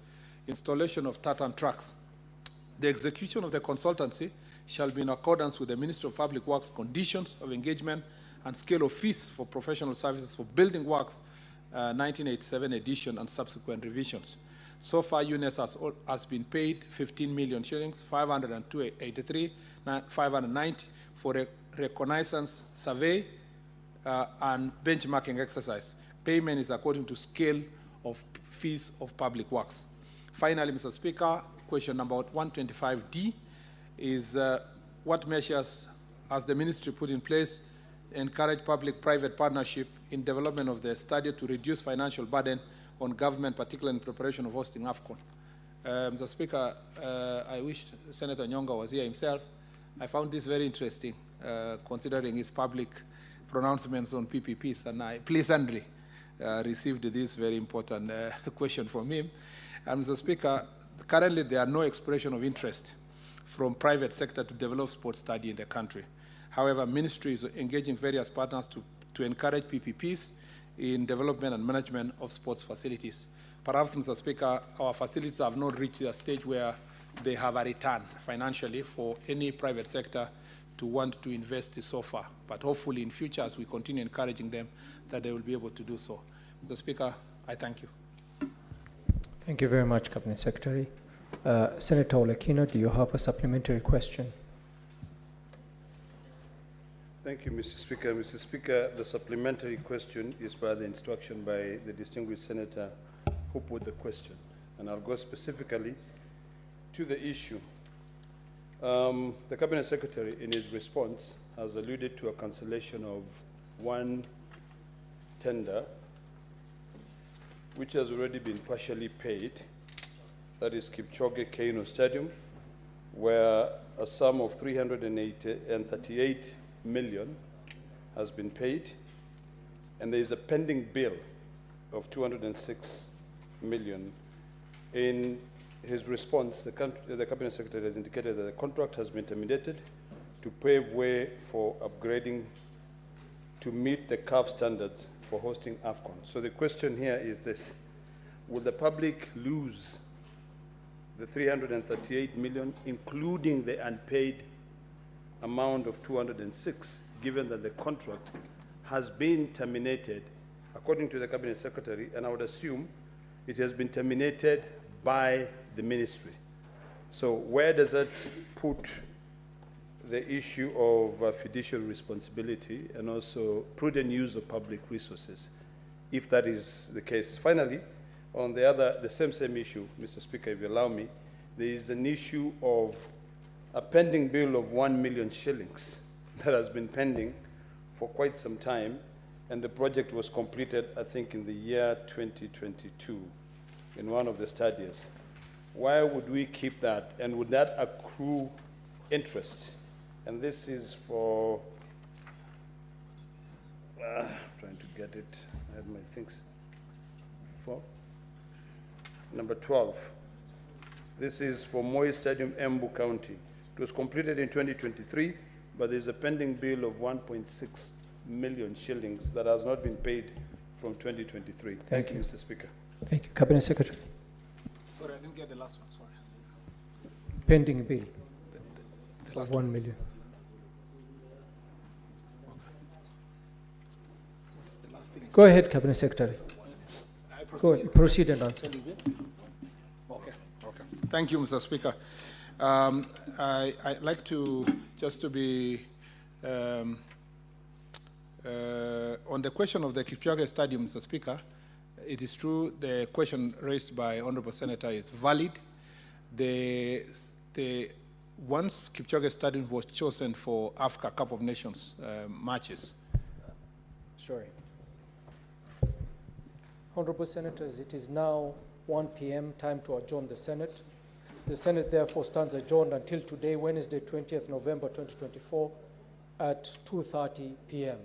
Installation of tartan tracks. The execution of the consultancy shall be in accordance with the Ministry of Public Works conditions of engagement and scale of fees for professional services for building works, 1987 edition and subsequent revisions. So far, UNES has been paid 15 million shillings, 502.83,590 for a reconnaissance survey and benchmarking exercise. Payment is according to scale of fees of public works. Finally, Mr. Speaker, question number 125D is what measures has the ministry put in place to encourage public-private partnership in development of the study to reduce financial burden on government, particularly in preparation of hosting AFCON? Mr. Speaker, I wish Senator Nyonga was here himself. I found this very interesting, considering his public pronouncements on PPPs, and I pleasantly received this very important question from him. And Mr. Speaker, currently there are no expression of interest from private sector to develop sports study in the country. However, ministry is engaging various partners to encourage PPPs in development and management of sports facilities. Perhaps, Mr. Speaker, our facilities have not reached a stage where they have a return financially for any private sector to want to invest so far. But hopefully in future, as we continue encouraging them, that they will be able to do so. Mr. Speaker, I thank you. Thank you very much, Cabinet Secretary. Senator Olekina, do you have a supplementary question? Thank you, Mr. Speaker. Mr. Speaker, the supplementary question is by the instruction by the distinguished senator who put the question. And I'll go specifically to the issue. The Cabinet Secretary, in his response, has alluded to a cancellation of one tender, which has already been partially paid. That is Kipchoge Keino Stadium, where a sum of 338 million has been paid, and there is a pending bill of 206 million. In his response, the Cabinet Secretary has indicated that the contract has been terminated to pave way for upgrading to meet the CAF standards for hosting AFCON. So the question here is this: will the public lose the 338 million, including the unpaid amount of 206, given that the contract has been terminated, according to the Cabinet Secretary, and I would assume it has been terminated by the ministry. So where does that put the issue of fiduciary responsibility and also prudent use of public resources, if that is the case? Finally, on the same issue, Mr. Speaker, if you allow me, there is an issue of a pending bill of 1 million shillings that has been pending for quite some time, and the project was completed, I think, in the year 2022 in one of the studies. Why would we keep that, and would that accrue interest? And this is for, trying to get it, I have my things, for number 12. This is for Moi Stadium, Embu County. It was completed in 2023, but there's a pending bill of 1.6 million shillings that has not been paid from 2023. Thank you, Mr. Speaker. Thank you. Cabinet Secretary. Sorry, I didn't get the last one, sorry. Pending bill. The last 1 million. Go ahead, Cabinet Secretary. Go ahead. Proceed and answer. Okay. Thank you, Mr. Speaker. I'd like to, just to be, on the question of the Kipchoge Stadium, Mr. Speaker, it is true the question raised by Honorable Senator is valid. Once Kipchoge Stadium was chosen for Africa Cup of Nations matches. Sorry. Honorable Senators, it is now 1 p.m., time to adjourn the Senate. The Senate therefore stands adjourned until today, Wednesday, 20th November 2024 at 2:30 p.m.